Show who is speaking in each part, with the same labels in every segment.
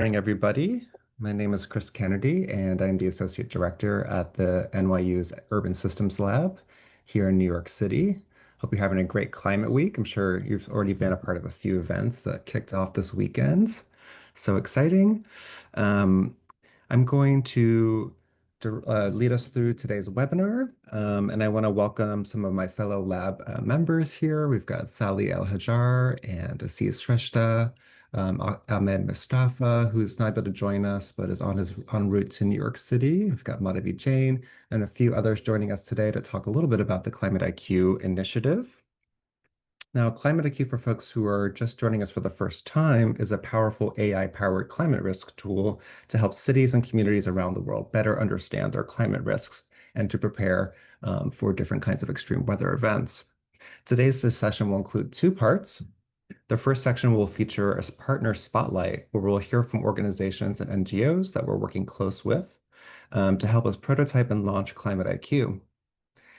Speaker 1: Morning, everybody. My name is Chris Kennedy, and I'm the Associate Director at the NYU's Urban Systems Lab here in New York City. Hope you're having a great climate week. I'm sure you've already been a part of a few events that kicked off this weekend. So exciting. Um, I'm going to lead us through today's webinar, and I want to welcome some of my fellow lab members here. We've got Sally El-Hajjar and Aziz Shrestha, Ahmed Mustafa, who's not able to join us, but is on his en route to New York City. We've got Madhavi Jain and a few others joining us today to talk a little bit about the Climate IQ initiative. Now, ClimateIQ, for folks who are just joining us for the first time, is a powerful AI-powered climate risk tool to help cities and communities around the world better understand their climate risks and to prepare for different kinds of extreme weather events. Today's session will include two parts. The first section will feature a partner spotlight, where we'll hear from organizations and NGOs that we're working close with to help us prototype and launch ClimateIQ.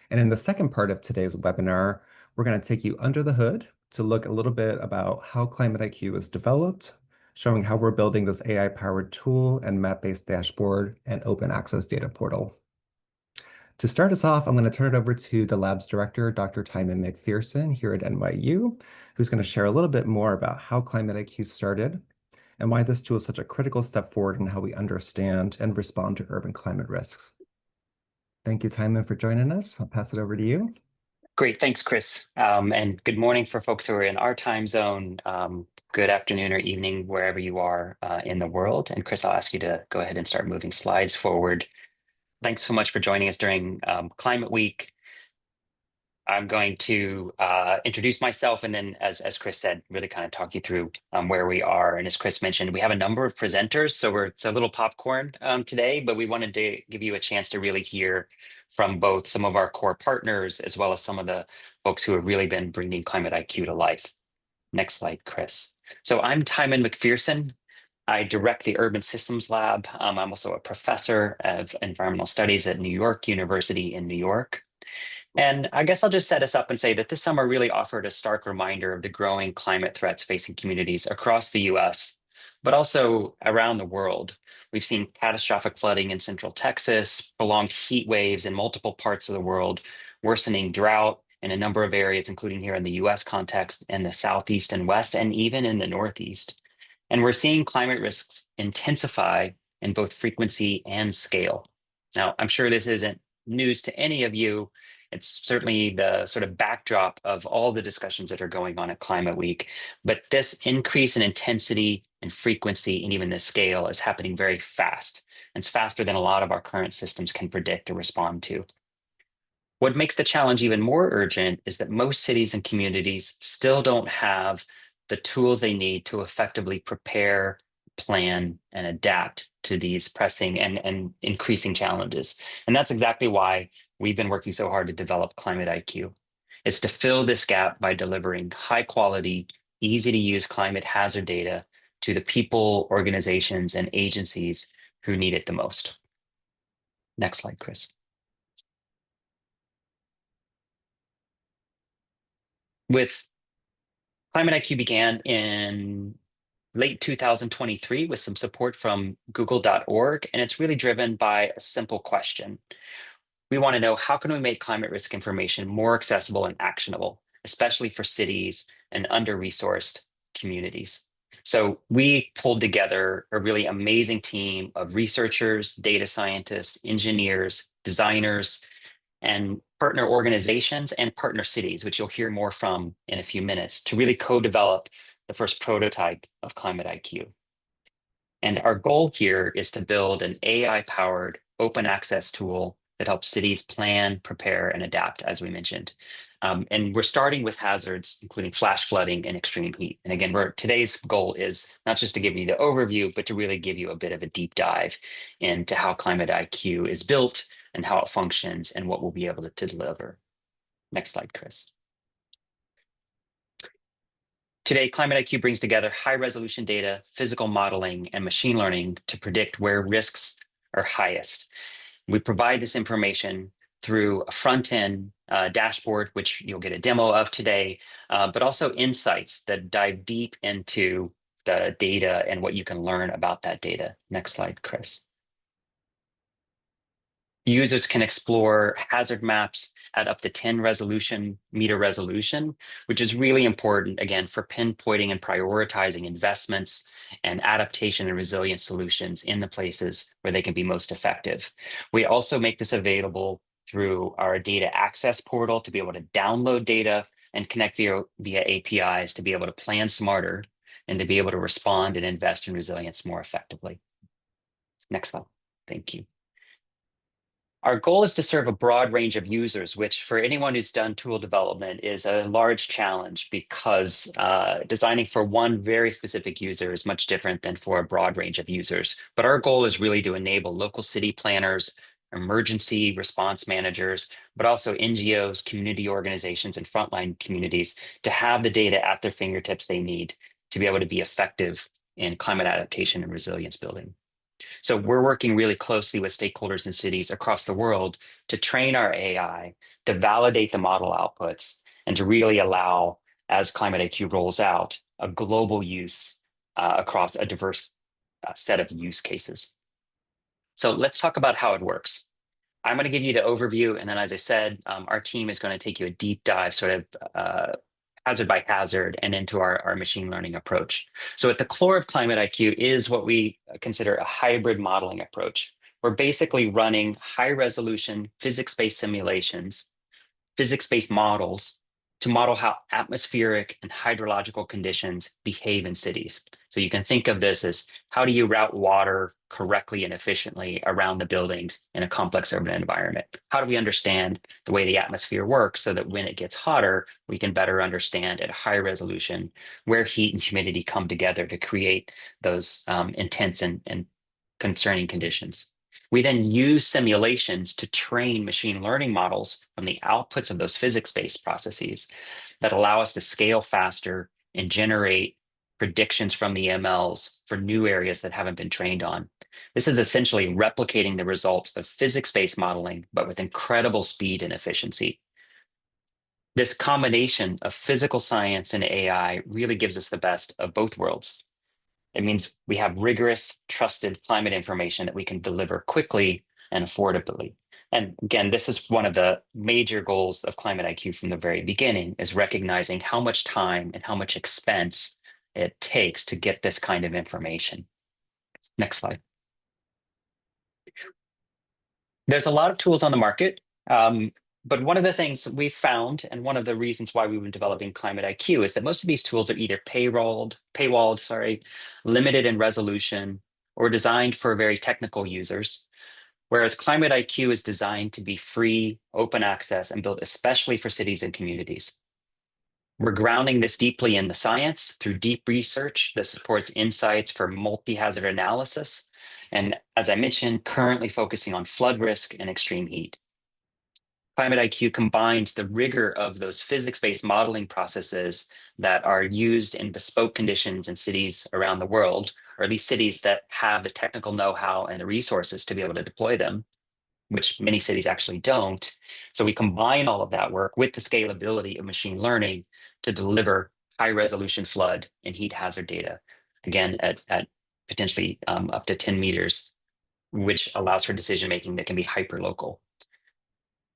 Speaker 1: And in the second part of today's webinar, we're going to take you under the hood to look a little bit about how ClimateIQ is developed, showing how we're building this AI-powered tool and map-based dashboard and open access data portal. To start us off, I'm going to turn it over to the lab's director, Dr. Timon McPherson here at NYU, who's going to share a little bit more about how ClimateIQ started and why this tool is such a critical step forward in how we understand and respond to urban climate risks. Thank you, Timon, for joining us. I'll pass it over to you.
Speaker 2: Great, thanks, Chris. And good morning for folks who are in our time zone. Good afternoon or evening, wherever you are in the world. And Chris, I'll ask you to go ahead and start moving slides forward. Thanks so much for joining us during Climate Week. I'm going to introduce myself and then, as Chris said, really kind of talk you through where we are. And as Chris mentioned, we have a number of presenters, so it's a little popcorn today, but we wanted to give you a chance to really hear from both some of our core partners as well as some of the folks who have really been bringing ClimateIQ to life. Next slide, Chris. So I'm Timon McPherson. I direct the Urban Systems Lab. I'm also a professor of environmental studies at New York University in New York. And I guess I'll just set us up and say that this summer really offered a stark reminder of the growing climate threats facing communities across the US, but also around the world. We've seen catastrophic flooding in central Texas, prolonged heat waves in multiple parts of the world, worsening drought in a number of areas, including here in the US context, in the Southeast and West, and even in the Northeast. And we're seeing climate risks intensify in both frequency and scale. Now, I'm sure this isn't news to any of you. It's certainly the sort of backdrop of all the discussions that are going on at Climate Week. But this increase in intensity and frequency and even the scale is happening very fast. It's faster than a lot of our current systems can predict or respond to. What makes the challenge even more urgent is that most cities and communities still don't have the tools they need to effectively prepare, plan, and adapt to these pressing and increasing challenges. And that's exactly why we've been working so hard to develop ClimateIQ. It's to fill this gap by delivering high quality, easy to use climate hazard data to the people, organizations, and agencies who need it the most. Next slide, Chris. With ClimateIQ began in late 2023 with some support from google.org, and it's really driven by a simple question. We want to know, how can we make climate risk information more accessible and actionable, especially for cities and under-resourced communities? So we pulled together a really amazing team of researchers, data scientists, engineers, designers, and partner organizations and partner cities, which you'll hear more from in a few minutes, to really co-develop the first prototype of ClimateIQ. And our goal here is to build an AI-powered open access tool that helps cities plan, prepare, and adapt, as we mentioned. And we're starting with hazards, including flash flooding and extreme heat. And again, today's goal is not just to give you the overview, but to really give you a bit of a deep dive into how ClimateIQ is built and how it functions and what we'll be able to deliver. Next slide, Chris. Today, ClimateIQ brings together high-resolution data, physical modeling, and machine learning to predict where risks are highest. We provide this information through a front-end dashboard, which you'll get a demo of today, but also insights that dive deep into the data and what you can learn about that data. Next slide, Chris. Users can explore hazard maps at up to 10 meter resolution, which is really important, again, for pinpointing and prioritizing investments and adaptation and resilient solutions in the places where they can be most effective. We also make this available through our data access portal to be able to download data and connect via APIs to be able to plan smarter and to be able to respond and invest in resilience more effectively. Next slide. Thank you. Our goal is to serve a broad range of users, which for anyone who's done tool development is a large challenge because designing for one very specific user is much different than for a broad range of users. But our goal is really to enable local city planners, emergency response managers, but also NGOs, community organizations, and frontline communities to have the data at their fingertips they need to be able to be effective in climate adaptation and resilience building. So we're working really closely with stakeholders and cities across the world to train our AI, to validate the model outputs, and to really allow, as ClimateIQ rolls out, a global use across a diverse set of use cases. So let's talk about how it works. I'm going to give you the overview, and then, as I said, our team is going to take you a deep dive, sort of hazard by hazard, and into our machine learning approach. So at the core of ClimateIQ is what we consider a hybrid modeling approach. We're basically running high-resolution physics-based simulations, physics-based models to model how atmospheric and hydrological conditions behave in cities. So you can think of this as how do you route water correctly and efficiently around the buildings in a complex urban environment? How do we understand the way the atmosphere works so that when it gets hotter, we can better understand at high resolution where heat and humidity come together to create those intense and concerning conditions. We then use simulations to train machine learning models from the outputs of those physics-based processes that allow us to scale faster and generate predictions from the MLs for new areas that haven't been trained on. This is essentially replicating the results of physics-based modeling, but with incredible speed and efficiency. This combination of physical science and AI really gives us the best of both worlds. It means we have rigorous, trusted climate information that we can deliver quickly and affordably. And again, this is one of the major goals of ClimateIQ from the very beginning, is recognizing how much time and how much expense it takes to get this kind of information. Next slide. There's a lot of tools on the market, but one of the things we've found, and one of the reasons why we've been developing ClimateIQ, is that most of these tools are either paywalled, limited in resolution, or designed for very technical users. Whereas ClimateIQ is designed to be free, open access, and built especially for cities and communities. We're grounding this deeply in the science through deep research that supports insights for multi-hazard analysis. And as I mentioned, currently focusing on flood risk and extreme heat. ClimateIQ combines the rigor of those physics-based modeling processes that are used in bespoke conditions in cities around the world, or at least cities that have the technical know-how and the resources to be able to deploy them, which many cities actually don't. So we combine all of that work with the scalability of machine learning to deliver high-resolution flood and heat hazard data, again, at potentially up to 10 meters, which allows for decision-making that can be hyper-local.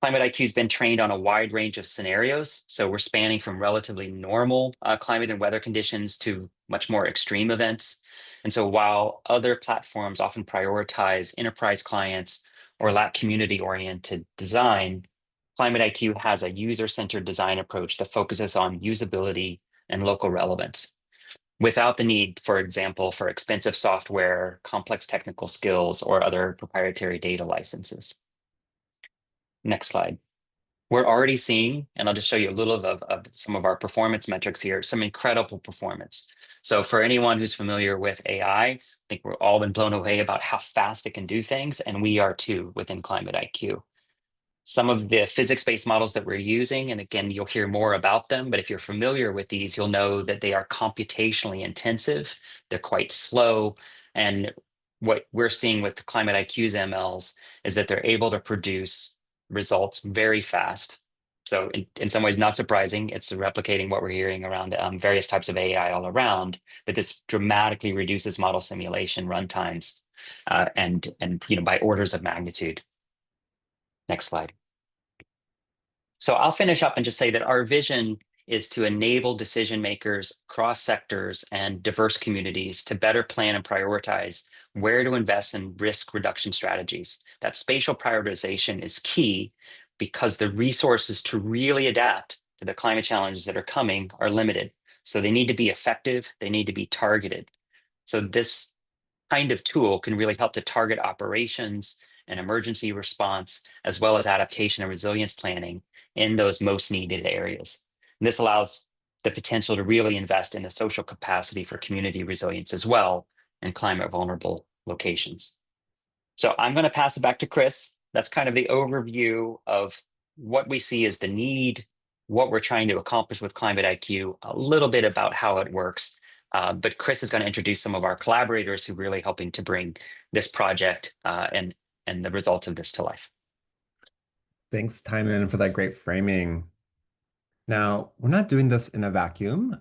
Speaker 2: ClimateIQ has been trained on a wide range of scenarios. So we're spanning from relatively normal climate and weather conditions to much more extreme events. And so while other platforms often prioritize enterprise clients or lack community-oriented design, ClimateIQ has a user-centered design approach that focuses on usability and local relevance, without the need, for example, for expensive software, complex technical skills, or other proprietary data licenses. Next slide. We're already seeing, and I'll just show you a little of some of our performance metrics here, some incredible performance. So for anyone who's familiar with AI, I think we're all been blown away about how fast it can do things, and we are too within ClimateIQ. Some of the physics-based models that we're using, and again, you'll hear more about them, but if you're familiar with these, you'll know that they are computationally intensive, they're quite slow, and what we're seeing with ClimateIQ's MLs is that they're able to produce results very fast So in some ways, not surprising. It's replicating what we're hearing around various types of AI all around, but this dramatically reduces model simulation runtimes and by orders of magnitude. Next slide. So I'll finish up and just say that our vision is to enable decision makers across sectors and diverse communities to better plan and prioritize where to invest in risk reduction strategies. That spatial prioritization is key because the resources to really adapt to the climate challenges that are coming are limited. So they need to be effective, they need to be targeted. So this kind of tool can really help to target operations and emergency response, as well as adaptation and resilience planning in those most needed areas. And this allows the potential to really invest in the social capacity for community resilience as well in climate vulnerable locations. So I'm going to pass it back to Chris. That's kind of the overview of what we see as the need, what we're trying to accomplish with Climate IQ, a little bit about how it works. But Chris is going to introduce some of our collaborators who are really helping to bring this project and the results of this to life.
Speaker 1: Thanks, Timon, for that great framing. Now, we're not doing this in a vacuum.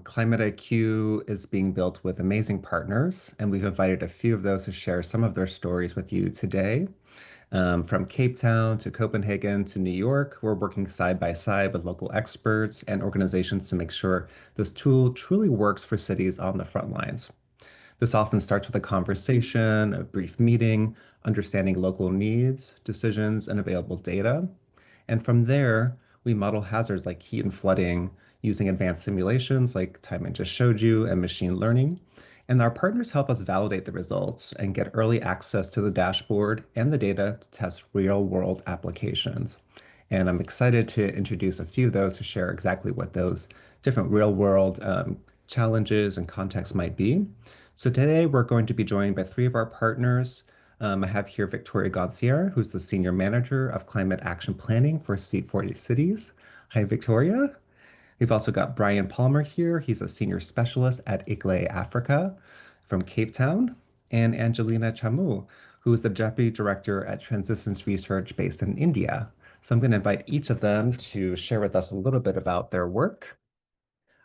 Speaker 1: Climate IQ is being built with amazing partners, and we've invited a few of those to share some of their stories with you today. From Cape Town to Copenhagen to New York, we're working side by side with local experts and organizations to make sure this tool truly works for cities on the front lines. This often starts with a conversation, a brief meeting, understanding local needs, decisions, and available data. And from there, we model hazards like heat and flooding using advanced simulations like Timon just showed you and machine learning. And our partners help us validate the results and get early access to the dashboard and the data to test real world applications. And I'm excited to introduce a few of those to share exactly what those different real world challenges and contexts might be. So today we're going to be joined by three of our partners. I have here Victoria Gancier, who's the Senior Manager of Climate Action Planning for C40 Cities. Hi, Victoria. We've also got Brian Palmer here. He's a Senior Specialist at ICLEI Africa from Cape Town. And Angelina Chamu, who is the Deputy Director at Transitions Research based in India. So I'm going to invite each of them to share with us a little bit about their work.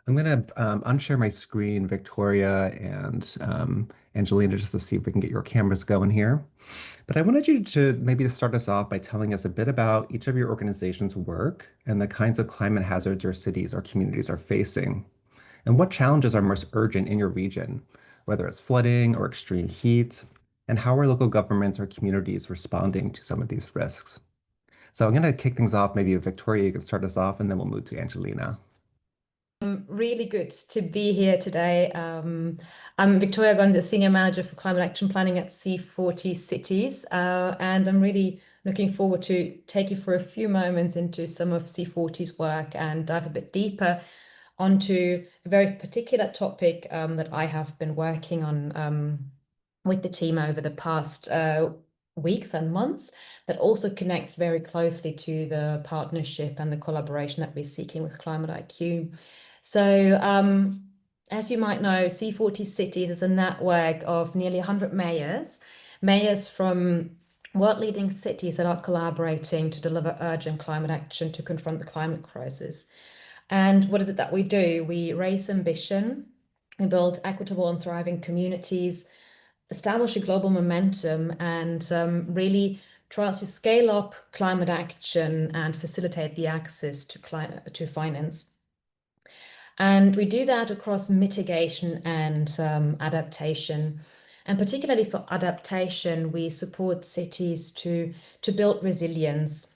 Speaker 1: I'm going to unshare my screen, Victoria and Angelina, just to see if we can get your cameras going here. But I wanted you to maybe start us off by telling us a bit about each of your organization's work and the kinds of climate hazards your cities or communities are facing, and what challenges are most urgent in your region, whether it's flooding or extreme heat, and how are local governments or communities responding to some of these risks. So I'm going to kick things off. Maybe Victoria, you can start us off, and then we'll move to Angelina.
Speaker 3: Really good to be here today. I'm Victoria Gonza, Senior Manager for Climate Action Planning at C40 Cities, and I'm really looking forward to take you for a few moments into some of C40's work and dive a bit deeper onto a very particular topic that I have been working on with the team over the past weeks and months, that also connects very closely to the partnership and the collaboration that we're seeking with Climate IQ. So as you might know, C40 Cities is a network of nearly 100 mayors from world-leading cities that are collaborating to deliver urgent climate action to confront the climate crisis. And what is it that we do? We raise ambition, we build equitable and thriving communities, establish a global momentum, and really try to scale up climate action and facilitate the access to finance. And we do that across mitigation and adaptation. And particularly for adaptation, we support cities to build resilience.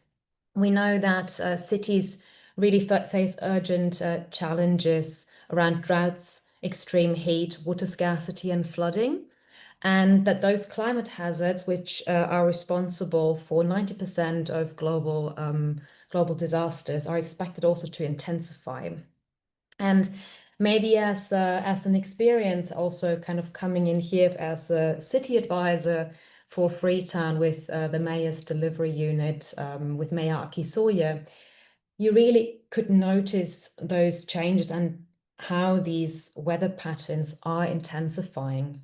Speaker 3: We know that cities really face urgent challenges around droughts, extreme heat, water scarcity, and flooding, and that those climate hazards, which are responsible for 90% of global disasters, are expected also to intensify. And maybe as an experience, also kind of coming in here as a city advisor for Freetown with the Mayor's Delivery Unit with Mayor Aki Sawyer, you really could notice those changes and how these weather patterns are intensifying.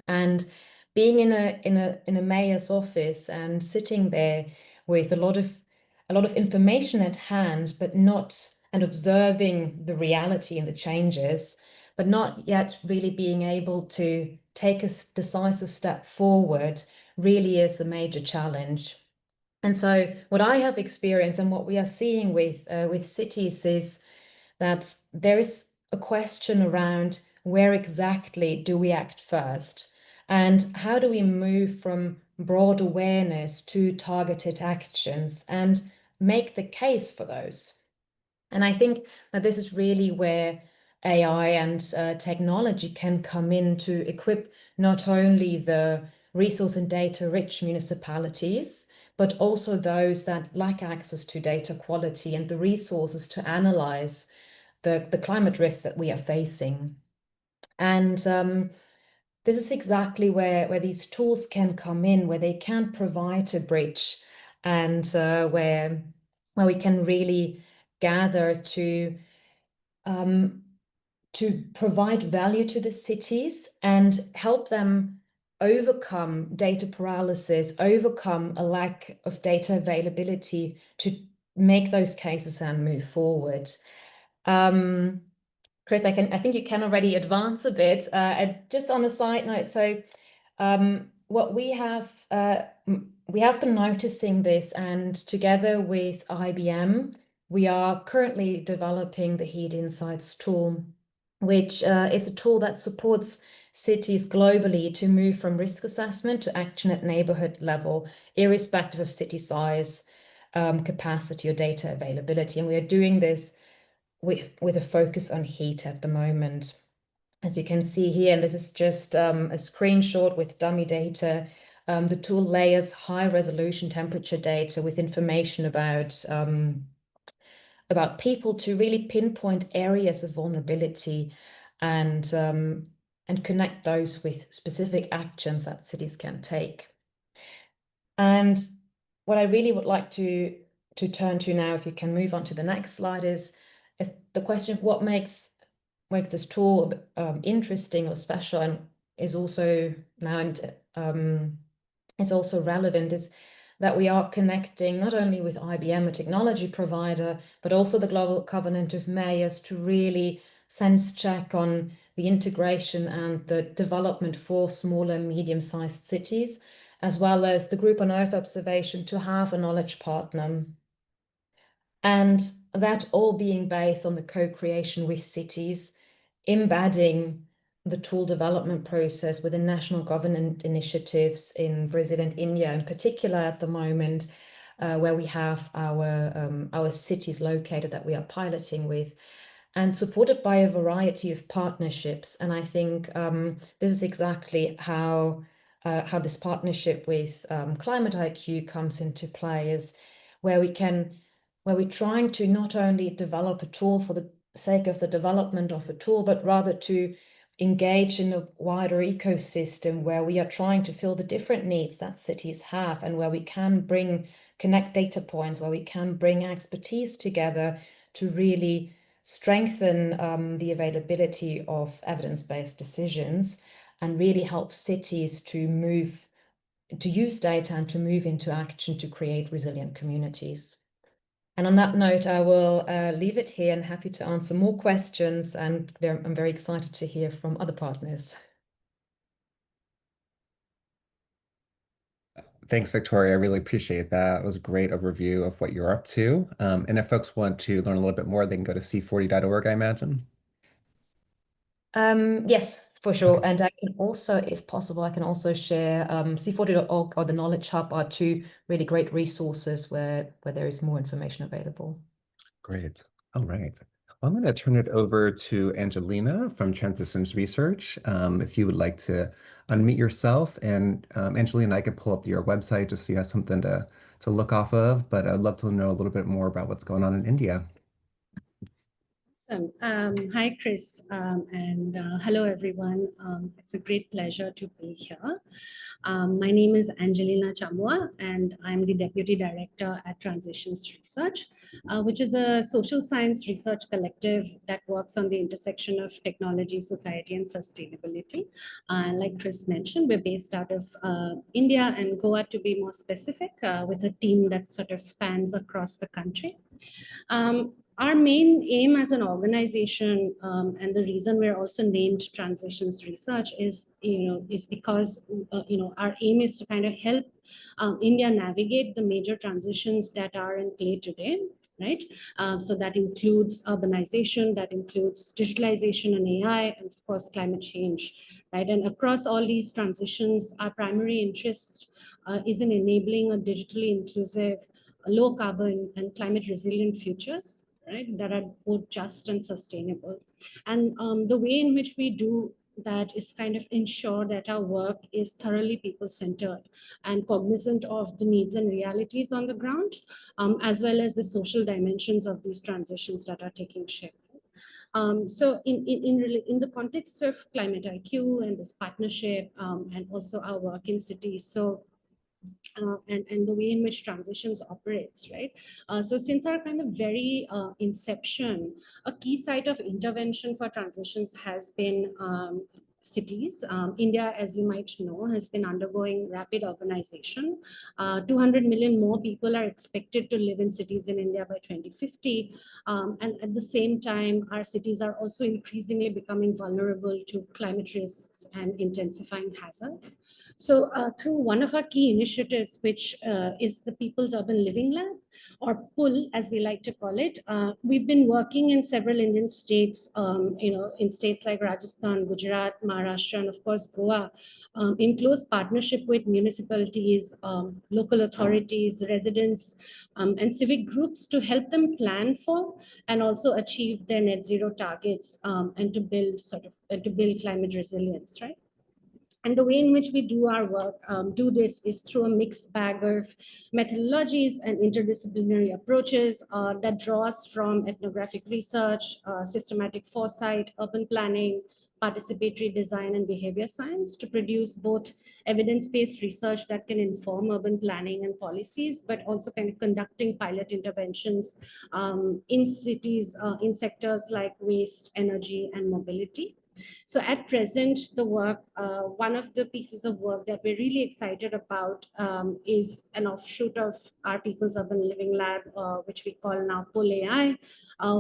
Speaker 3: And being in a mayor's office and sitting there with a lot of a lot of information at hand, but not, and observing the reality and the changes, but not yet really being able to take a decisive step forward really is a major challenge. And so what I have experienced and what we are seeing with cities is that there is a question around where exactly do we act first? And how do we move from broad awareness to targeted actions and make the case for those? And I think that this is really where AI and technology can come in to equip not only the resource and data rich municipalities, but also those that lack access to data quality and the resources to analyze the climate risks that we are facing. And this is exactly where these tools can come in, where they can provide a bridge and where we can really gather um, to provide value to the cities and help them overcome data paralysis, overcome a lack of data availability to make those cases and move forward. Chris, I think you can already advance a bit. And just on a side note, so what we have been noticing this, and together with IBM, we are currently developing the Heat Insights tool, which is a tool that supports cities globally to move from risk assessment to action at neighborhood level, irrespective of city size, capacity, or data availability. And we are doing this with a focus on heat at the moment. As you can see here, and this is just a screenshot with dummy data. The tool layers high resolution temperature data with information about people to really pinpoint areas of vulnerability and connect those with specific actions that cities can take. And what I really would like to turn to now, if you can move on to the next slide, is the question of what makes this tool interesting or special, and is also now is also relevant, is that we are connecting not only with IBM, a technology provider, but also the Global Covenant of Mayors to really sense check on the integration and the development for smaller, medium-sized cities, as well as the Group on Earth observation to have a knowledge partner. And that all being based on the co-creation with cities, embedding the tool development process within national government initiatives in Brazil and India in particular at the moment, where we have our cities located that we are piloting with, and supported by a variety of partnerships. And I think this is exactly how this partnership with ClimateIQ comes into play, is where we're trying to not only develop a tool for the sake of the development of a tool, but rather to engage in a wider ecosystem where we are trying to fill the different needs that cities have, and where we can connect data points, where we can bring expertise together to really strengthen the availability of evidence-based decisions and really help cities to use data and to move into action to create resilient communities. And on that note, I will leave it here and happy to answer more questions. And I'm very excited to hear from other partners.
Speaker 1: Thanks, Victoria. I really appreciate that. It was a great overview of what you're up to. And if folks want to learn a little bit more, they can go to c40.org, I imagine.
Speaker 3: Yes, for sure. And I can also, if possible, I can also share C40.org or the Knowledge Hub are two really great resources where there is more information available.
Speaker 1: Great. All right. Well, I'm going to turn it over to Angelina from Transystems Research. If you would like to unmute yourself, and Angelina, I could pull up your website just so you have something to look off of, but I'd love to know a little bit more about what's going on in India.
Speaker 4: Awesome. Hi, Chris, and hello, everyone. It's a great pleasure to be here. My name is Angelina Chamwa, and I'm the Deputy Director at Transitions Research, which is a social science research collective that works on the intersection of technology, society, and sustainability. Like Chris mentioned, we're based out of India and Goa, to be more specific, with a team that sort of spans across the country. Our main aim as an organization, and the reason we're also named Transitions Research is, is because, our aim is to kind of help India navigate the major transitions that are in play today, right? So that includes urbanization, that includes digitalization and AI, and of course, climate change, right? And across all these transitions, our primary interest is in enabling a digitally inclusive, low carbon and climate resilient futures, right, that are both just and sustainable. And the way in which we do that is kind of ensure that our work is thoroughly people-centered and cognizant of the needs and realities on the ground, as well as the social dimensions of these transitions that are taking shape. So in the context of ClimateIQ and this partnership, and also our work in cities, so and the way in which transitions operates, right? So since our kind of very inception, a key site of intervention for transitions has been cities. India, as you might know, has been undergoing rapid urbanization. 200 million more people are expected to live in cities in India by 2050. And at the same time, our cities are also increasingly becoming vulnerable to climate risks and intensifying hazards. So through one of our key initiatives, which is the People's Urban Living Lab, or PUL, as we like to call it, we've been working in several Indian states, in states like Rajasthan, Gujarat, Maharashtra, and of course, Goa, in close partnership with municipalities, local authorities, residents, and civic groups to help them plan for and also achieve their net zero targets, and to build climate resilience, right? And the way in which we do our work, do this is through a mixed bag of methodologies and interdisciplinary approaches that draws from ethnographic research, systematic foresight, urban planning, participatory design, and behavior science to produce both evidence-based research that can inform urban planning and policies, but also kind of conducting pilot interventions in cities, in sectors like waste, energy, and mobility. So at present, the work, one of the pieces of work that we're really excited about is an offshoot of our People's Urban Living Lab, which we call now PUL AI,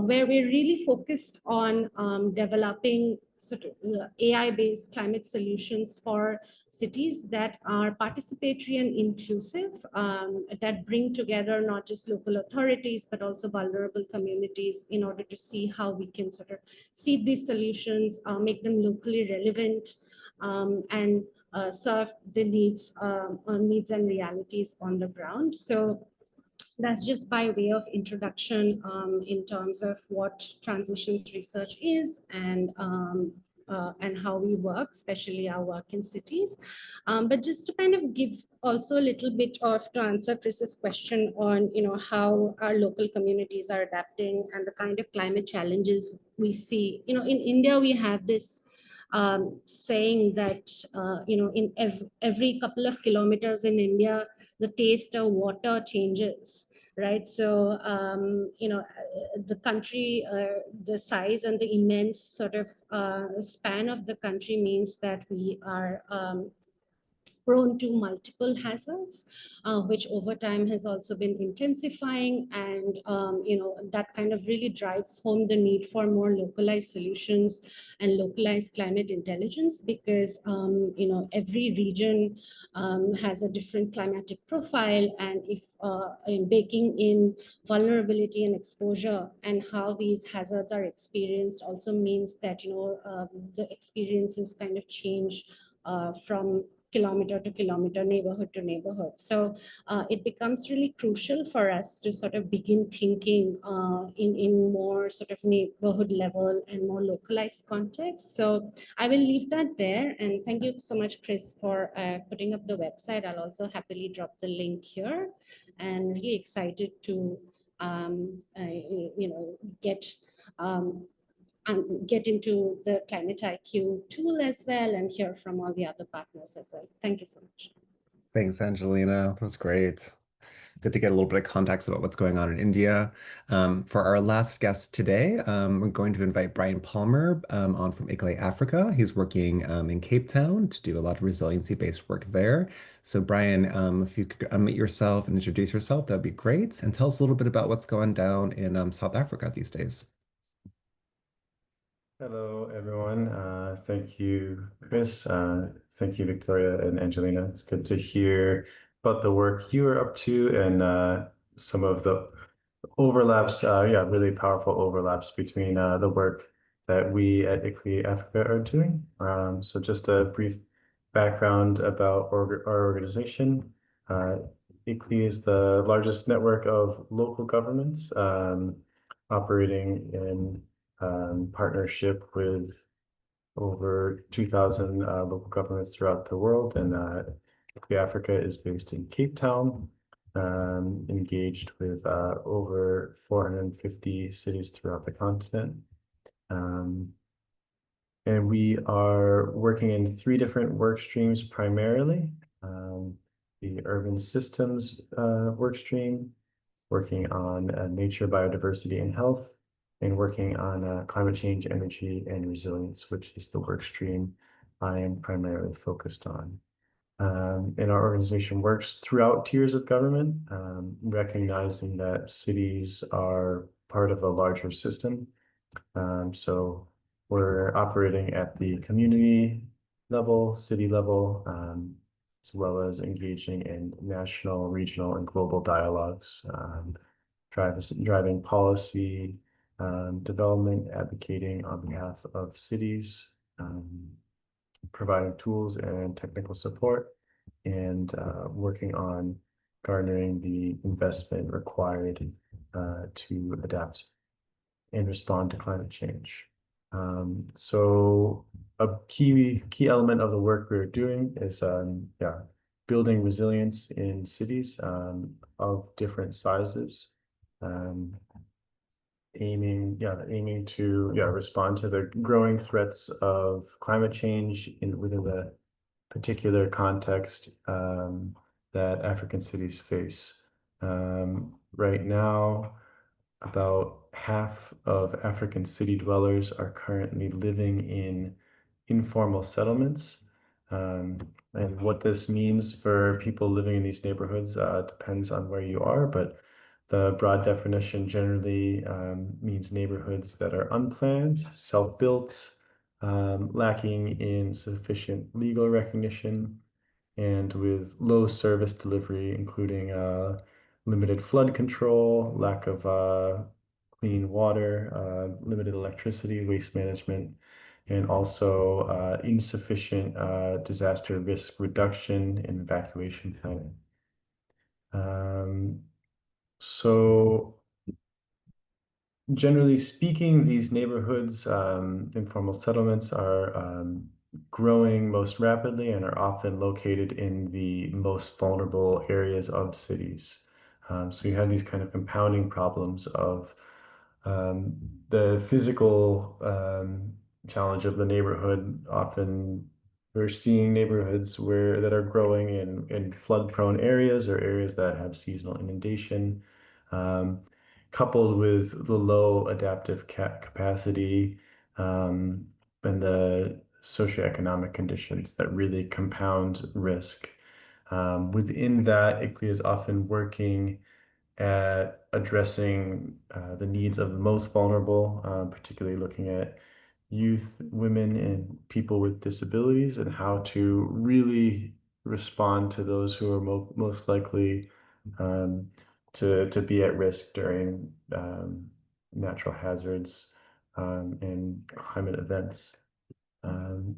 Speaker 4: where we're really focused on developing sort of AI-based climate solutions for cities that are participatory and inclusive, that bring together not just local authorities, but also vulnerable communities in order to see how we can sort of seed these solutions, make them locally relevant, and serve the needs and realities on the ground. So that's just by way of introduction in terms of what transitions research is and how we work, especially our work in cities. But just to kind of give also a little bit of, to answer Chris's question on, how our local communities are adapting and the kind of climate challenges we see. In India, we have this saying that, in every couple of kilometers in India, the taste of water changes, right? So, the country, the size and the immense sort of span of the country means that we are prone to multiple hazards, which over time has also been intensifying. And, that kind of really drives home the need for more localized solutions and localized climate intelligence, because, every region has a different climatic profile. And if in baking in vulnerability and exposure and how these hazards are experienced also means that, the experiences kind of change from kilometer to kilometer, neighborhood to neighborhood. So it becomes really crucial for us to sort of begin thinking in more sort of neighborhood level and more localized context. So I will leave that there. And thank you so much, Chris, for putting up the website. I'll also happily drop the link here, and really excited to, get get into the ClimateIQ tool as well and hear from all the other partners as well. Thank you so much.
Speaker 1: Thanks, Angelina. That's great. Good to get a little bit of context about what's going on in India. For our last guest today, we're going to invite Brian Palmer on from ICLEI Africa. He's working in Cape Town to do a lot of resiliency-based work there. So Brian, if you could unmute yourself and introduce yourself, that'd be great. And tell us a little bit about what's going down in South Africa these days.
Speaker 5: Hello, everyone. Thank you, Chris. Thank you, Victoria and Angelina. It's good to hear about the work you are up to and some of the overlaps, yeah, really powerful overlaps between the work that we at ICLEI Africa are doing. So just a brief background about our organization. ICLEI is the largest network of local governments operating in partnership with over 2,000 local governments throughout the world. And ICLEI Africa is based in Cape Town, engaged with over 450 cities throughout the continent. And we are working in 3 different work streams primarily. The urban systems work stream, working on nature, biodiversity, and health, and working on climate change, energy, and resilience, which is the work stream I am primarily focused on. And our organization works throughout tiers of government, recognizing that cities are part of a larger system. So we're operating at the community level, city level, as well as engaging in national, regional, and global dialogues, driving policy development, advocating on behalf of cities, providing tools and technical support, and working on garnering the investment required to adapt and respond to climate change. So a key element of the work we're doing is building resilience in cities of different sizes, aiming to respond to the growing threats of climate change within the particular context that African cities face. Right now, about half of African city dwellers are currently living in informal settlements. And what this means for people living in these neighborhoods depends on where you are, but the broad definition generally means neighborhoods that are unplanned, self-built, lacking in sufficient legal recognition, and with low service delivery, including limited flood control, lack of clean water, limited electricity, waste management, and also insufficient disaster risk reduction and evacuation planning. So generally speaking, these neighborhoods, informal settlements, are growing most rapidly and are often located in the most vulnerable areas of cities. So you have these kind of compounding problems of the physical challenge of the neighborhood. Often we're seeing neighborhoods that are growing in flood-prone areas or areas that have seasonal inundation, coupled with the low adaptive capacity and the socioeconomic conditions that really compound risk. Within that, ICLEI is often working at addressing the needs of the most vulnerable, particularly looking at youth, women, and people with disabilities, and how to really respond to those who are most likely to be at risk during natural hazards and climate events.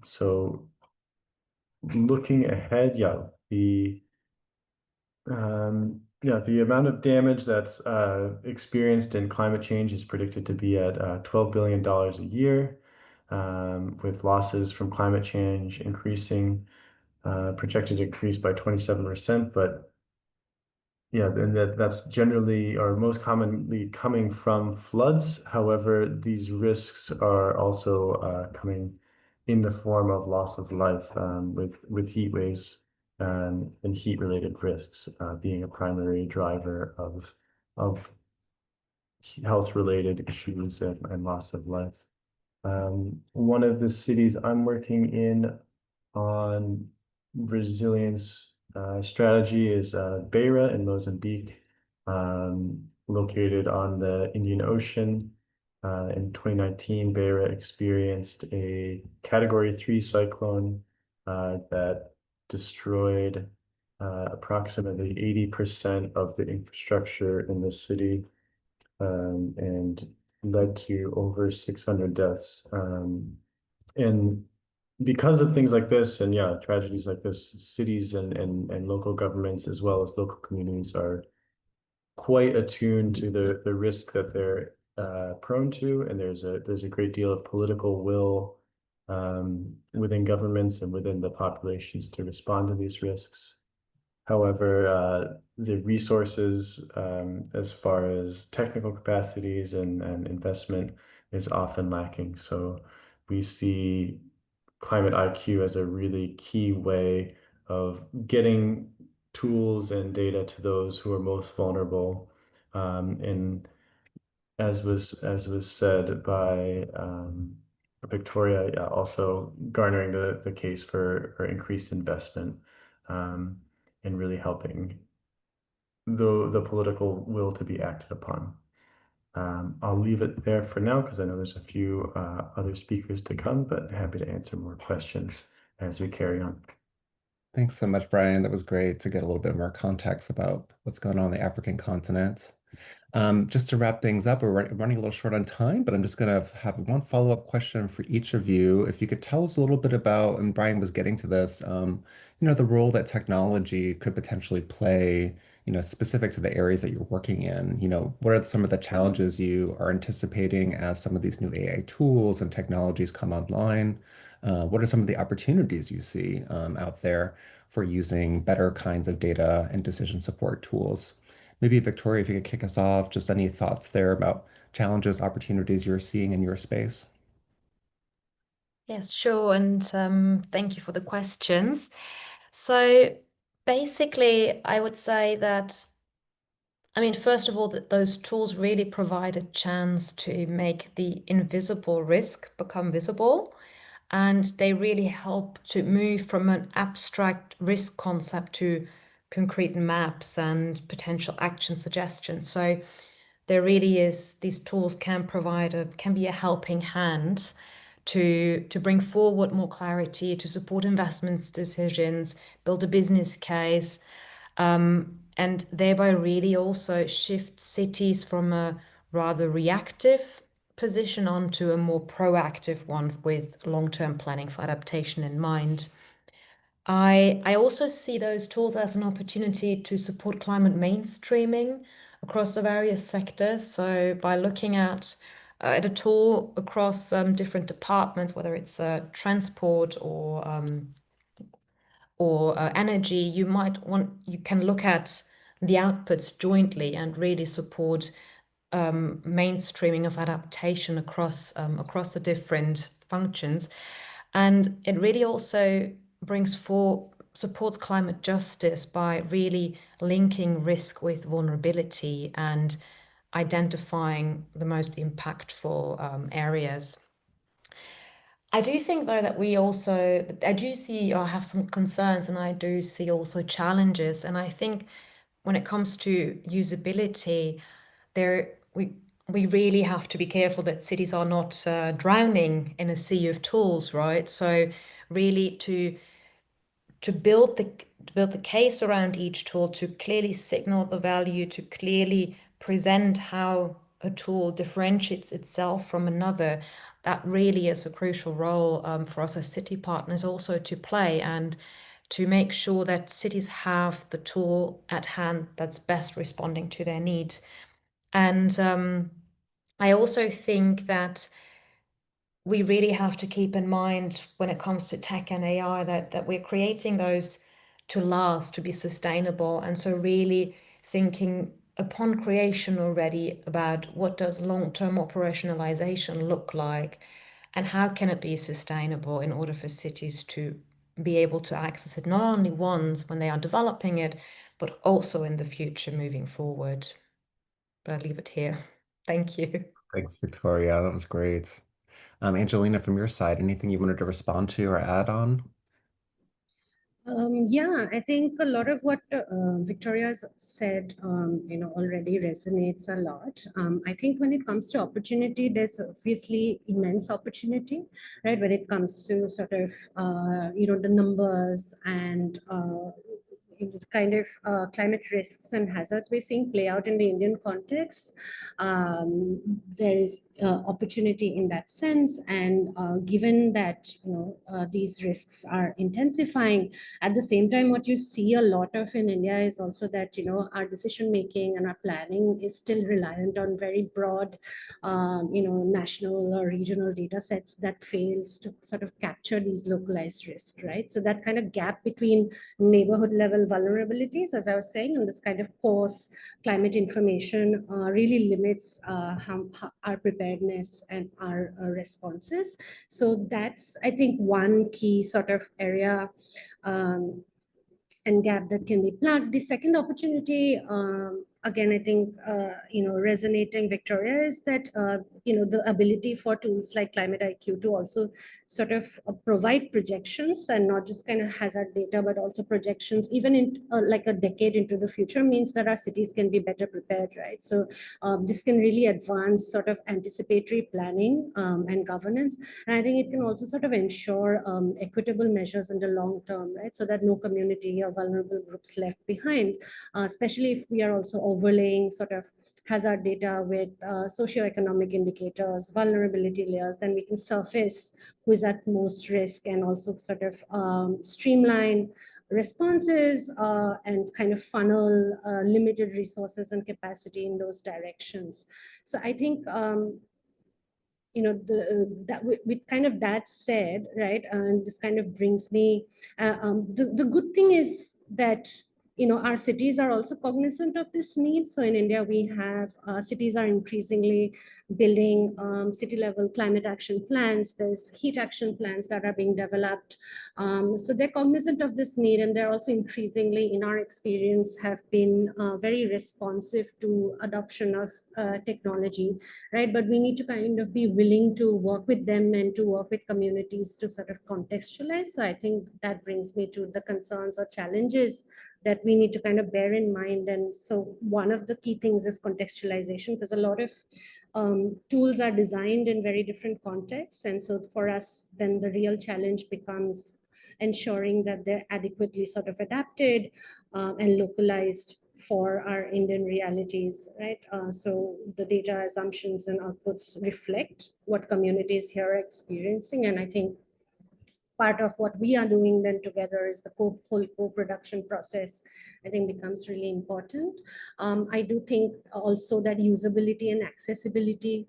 Speaker 5: So looking ahead, the amount of damage that's experienced in climate change is predicted to be at $12 billion a year, with losses from climate change increasing, projected to increase by 27%, but Yeah, and that's generally or most commonly coming from floods. However, these risks are also coming in the form of loss of life with heat waves and heat-related risks being a primary driver of health-related issues and loss of life. One of the cities I'm working in on resilience strategy is Beira in Mozambique, located on the Indian Ocean. In 2019, Beira experienced a Category 3 cyclone that destroyed approximately 80% of the infrastructure in the city and led to over 600 deaths. And because of things like this and yeah, tragedies like this, cities and local governments as well as local communities are quite attuned to the risk that they're prone to, and there's a great deal of political will within governments and within the populations to respond to these risks. However, the resources as far as technical capacities and investment is often lacking. So we see ClimateIQ as a really key way of getting tools and data to those who are most vulnerable. And as was said by Victoria, yeah, also garnering the case for increased investment and really helping the political will to be acted upon. I'll leave it there for now because I know there's a few other speakers to come, but happy to answer more questions as we carry on.
Speaker 1: Thanks so much, Brian. That was great to get a little bit more context about what's going on in the African continent. Just to wrap things up, we're running a little short on time, but I'm just going to have one follow-up question for each of you. If you could tell us a little bit about, and Brian was getting to this, the role that technology could potentially play, specific to the areas that you're working in. What are some of the challenges you are anticipating as some of these new AI tools and technologies come online? What are some of the opportunities you see out there for using better kinds of data and decision support tools? Maybe Victoria, if you could kick us off, just any thoughts there about challenges, opportunities you're seeing in your space?
Speaker 3: Yes, sure. And thank you for the questions. So basically, I would say that, first of all, that those tools really provide a chance to make the invisible risk become visible. And they really help to move from an abstract risk concept to concrete maps and potential action suggestions. So there really is, these tools can be a helping hand to bring forward more clarity, to support investments decisions, build a business case, and thereby really also shift cities from a rather reactive position onto a more proactive one with long-term planning for adaptation in mind. I also see those tools as an opportunity to support climate mainstreaming across the various sectors. So by looking at a tool across different departments, whether it's transport or energy, you can look at the outputs jointly and really support mainstreaming of adaptation across the different functions. And it really also supports climate justice by really linking risk with vulnerability and identifying the most impactful areas. I do think, though, I do see or have some concerns, and I do see also challenges. And I think when it comes to usability, there we really have to be careful that cities are not drowning in a sea of tools, right? So really to build the case around each tool, to clearly signal the value, to clearly present how a tool differentiates itself from another, that really is a crucial role for us as city partners also to play, and to make sure that cities have the tool at hand that's best responding to their needs. And I also think that we really have to keep in mind when it comes to tech and AI that we're creating those to last, to be sustainable. And so really thinking upon creation already about what does long-term operationalization look like and how can it be sustainable in order for cities to be able to access it not only once when they are developing it, but also in the future moving forward. But I'll leave it here. Thank you.
Speaker 1: Thanks, Victoria. That was great. Angelina, from your side, anything you wanted to respond to or add on?
Speaker 4: Yeah, I think a lot of what Victoria's said, already resonates a lot. I think when it comes to opportunity, there's obviously immense opportunity, right? When it comes to sort of, the numbers and the kind of climate risks and hazards we're seeing play out in the Indian context, there is opportunity in that sense. And given that, these risks are intensifying, at the same time, what you see a lot of in India is also that, our decision making and our planning is still reliant on very broad, national or regional data sets that fails to sort of capture these localized risks, right? So that kind of gap between neighborhood level vulnerabilities, as I was saying, and this kind of coarse climate information really limits our preparedness and our responses. So that's, I think, one key sort of area and gap that can be plugged. The second opportunity, again, I think, resonating, Victoria, is that, the ability for tools like ClimateIQ to also sort of provide projections and not just kind of hazard data, but also projections, even in like a decade into the future, means that our cities can be better prepared, right? So this can really advance sort of anticipatory planning and governance. And I think it can also sort of ensure equitable measures in the long term, right? So that no community or vulnerable groups left behind, especially if we are also overlaying sort of hazard data with socioeconomic indicators, vulnerability layers, then we can surface who is at most risk and also sort of streamline responses and kind of funnel limited resources and capacity in those directions. So I think, with kind of that said, right, and this kind of brings me, the good thing is that, our cities are also cognizant of this need. So in India, we have cities are increasingly building city level climate action plans. There's heat action plans that are being developed. So they're cognizant of this need, and they're also increasingly, in our experience, have been very responsive to adoption of technology, right? But we need to kind of be willing to work with them and to work with communities to sort of contextualize. So I think that brings me to the concerns or challenges that we need to kind of bear in mind. And so one of the key things is contextualization, because a lot of tools are designed in very different contexts. And so for us, then the real challenge becomes ensuring that they're adequately sort of adapted and localized for our Indian realities, right? So the data assumptions and outputs reflect what communities here are experiencing. And I think part of what we are doing then together is the whole co-production process, I think, becomes really important. I do think also that usability and accessibility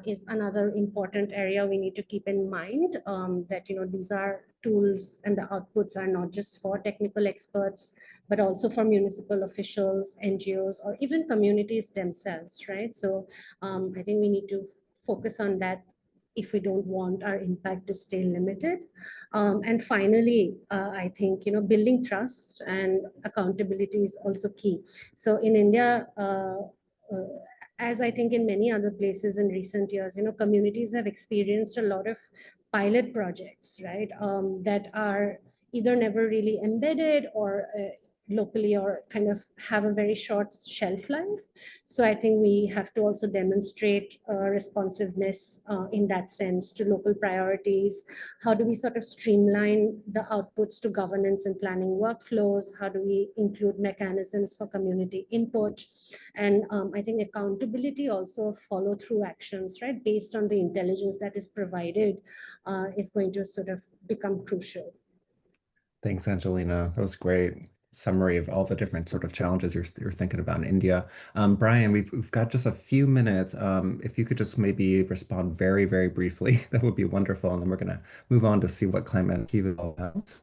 Speaker 4: is another important area we need to keep in mind, that, these are tools and the outputs are not just for technical experts, but also for municipal officials, NGOs, or even communities themselves, right? So I think we need to focus on that if we don't want our impact to stay limited. And finally, I think, building trust and accountability is also key. So in India, as I think in many other places in recent years, communities have experienced a lot of pilot projects, right, that are either never really embedded or locally, or kind of have a very short shelf life. So I think we have to also demonstrate responsiveness in that sense to local priorities. How do we sort of streamline the outputs to governance and planning workflows? How do we include mechanisms for community input? And I think accountability, also follow through actions, right, based on the intelligence that is provided, is going to sort of become crucial.
Speaker 1: Thanks, Angelina. That was great summary of all the different sort of challenges you're thinking about in India. Brian, we've got just a few minutes. If you could just maybe respond very, very briefly, that would be wonderful. And then we're going to move on to see what ClimateIQ is all about.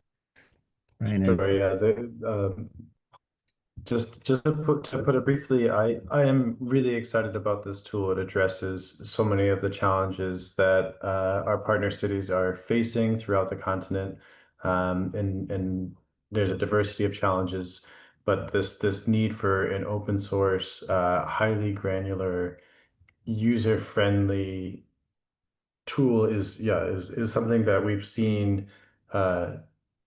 Speaker 1: Brian,
Speaker 5: Sure, yeah. Just to put it briefly, I am really excited about this tool. It addresses so many of the challenges that our partner cities are facing throughout the continent, and there's a diversity of challenges, but this need for an open source, highly granular, user-friendly tool is something that we've seen uh,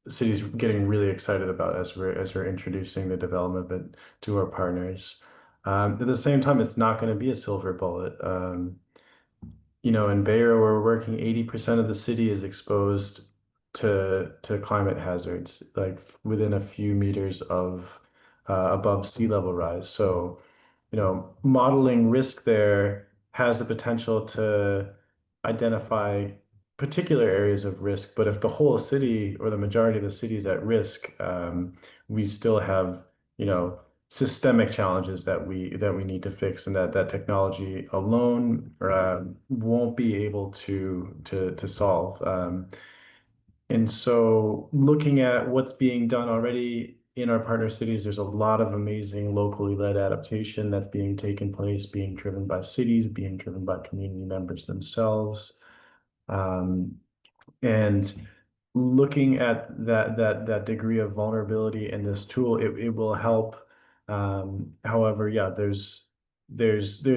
Speaker 5: cities getting really excited about as we're introducing the development to our partners. At the same time, it's not going to be a silver bullet. In Bay Area, where we're working, 80% of the city is exposed to climate hazards, like within a few meters of above sea level rise. So, modeling risk there has the potential to identify particular areas of risk, but if the whole city or the majority of the city is at risk, we still have, systemic challenges that we need to fix, and that technology alone won't be able to solve. And so looking at what's being done already in our partner cities, there's a lot of amazing locally led adaptation that's being taken place, being driven by cities, being driven by community members themselves. And looking at that degree of vulnerability in this tool, it will help. However, yeah, there's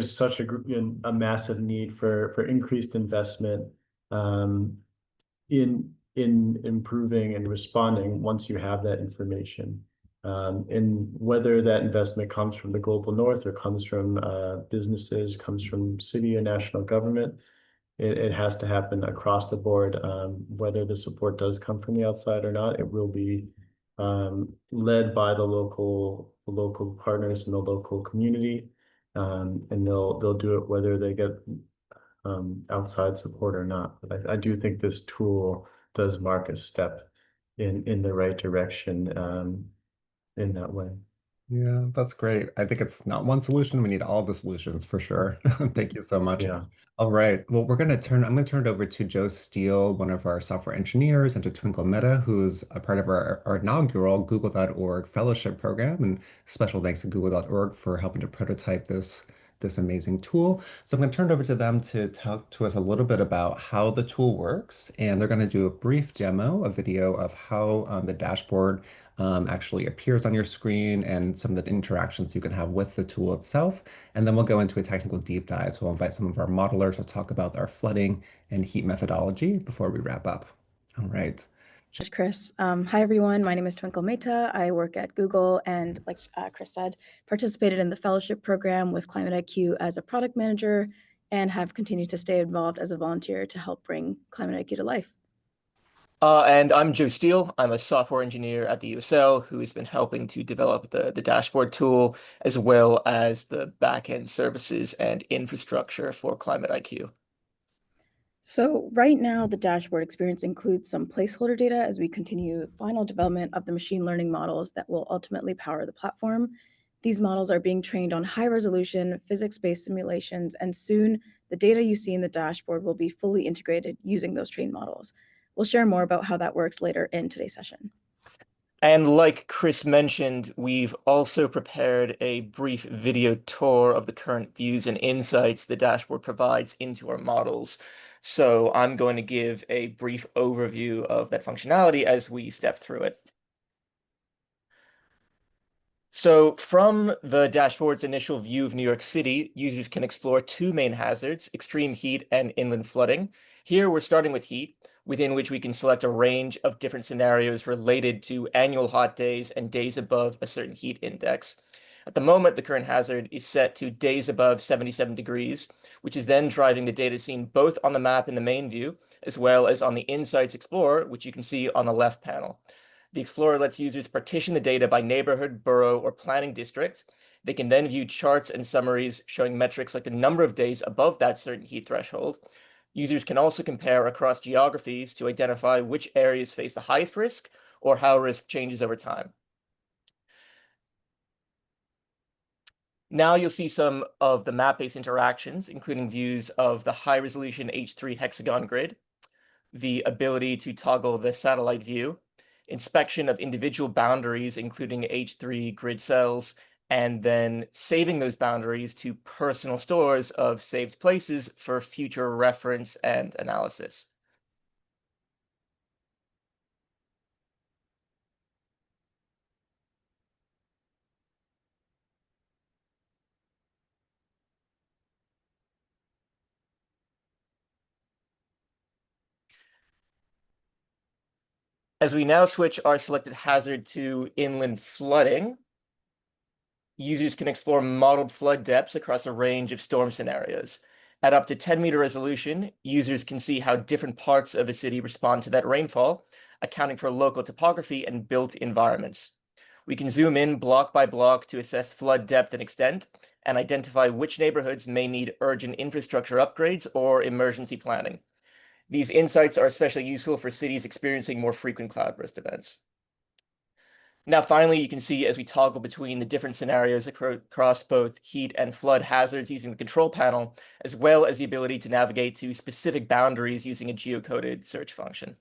Speaker 5: such a massive need for increased investment in improving and responding once you have that information. And whether that investment comes from the global north or comes from businesses, comes from city or national government, it has to happen across the board. Whether the support does come from the outside or not, it will be led by the local partners in the local community, and they'll do it whether they get outside support or not. But I do think this tool does mark a step in the right direction in that way.
Speaker 1: Yeah, that's great. I think it's not one solution. We need all the solutions for sure. Thank you so much.
Speaker 5: Yeah.
Speaker 1: All right. Well, I'm going to turn it over to Joe Steele, one of our software engineers, and to Twinkle Mehta, who's a part of our inaugural Google.org fellowship program. And special thanks to Google.org for helping to prototype this amazing tool. So I'm going to turn it over to them to talk to us a little bit about how the tool works. And they're going to do a brief demo, a video of how the dashboard actually appears on your screen and some of the interactions you can have with the tool itself. And then we'll go into a technical deep dive. So we'll invite some of our modelers to talk about our flooding and heat methodology before we wrap up. All right.
Speaker 6: Chris. Hi, everyone. My name is Twinkle Mehta. I work at Google and, like Chris said, participated in the fellowship program with ClimateIQ as a product manager and have continued to stay involved as a volunteer to help bring ClimateIQ to life.
Speaker 7: And I'm Joe Steele. I'm a software engineer at the USL who has been helping to develop the dashboard tool as well as the backend services and infrastructure for ClimateIQ.
Speaker 6: So right now, the dashboard experience includes some placeholder data as we continue final development of the machine learning models that will ultimately power the platform. These models are being trained on high-resolution, physics-based simulations, and soon the data you see in the dashboard will be fully integrated using those trained models. We'll share more about how that works later in today's session.
Speaker 7: And like Chris mentioned, we've also prepared a brief video tour of the current views and insights the dashboard provides into our models. So I'm going to give a brief overview of that functionality as we step through it. So from the dashboard's initial view of New York City, users can explore two main hazards, extreme heat and inland flooding. Here we're starting with heat, within which we can select a range of different scenarios related to annual hot days and days above a certain heat index. At the moment, the current hazard is set to days above 77 degrees, which is then driving the data seen both on the map in the main view, as well as on the Insights Explorer, which you can see on the left panel. The Explorer lets users partition the data by neighborhood, borough, or planning district. They can then view charts and summaries showing metrics like the number of days above that certain heat threshold. Users can also compare across geographies to identify which areas face the highest risk or how risk changes over time. Now you'll see some of the map-based interactions, including views of the high-resolution H3 hexagon grid, the ability to toggle the satellite view, inspection of individual boundaries, including H3 grid cells, and then saving those boundaries to personal stores of saved places for future reference and analysis. As we now switch our selected hazard to inland flooding, users can explore modeled flood depths across a range of storm scenarios. At up to 10-meter resolution, users can see how different parts of a city respond to that rainfall, accounting for local topography and built environments. We can zoom in block by block to assess flood depth and extent, and identify which neighborhoods may need urgent infrastructure upgrades or emergency planning. These insights are especially useful for cities experiencing more frequent cloudburst events. Now, finally, you can see as we toggle between the different scenarios across both heat and flood hazards using the control panel, as well as the ability to navigate to specific boundaries using a geocoded search function.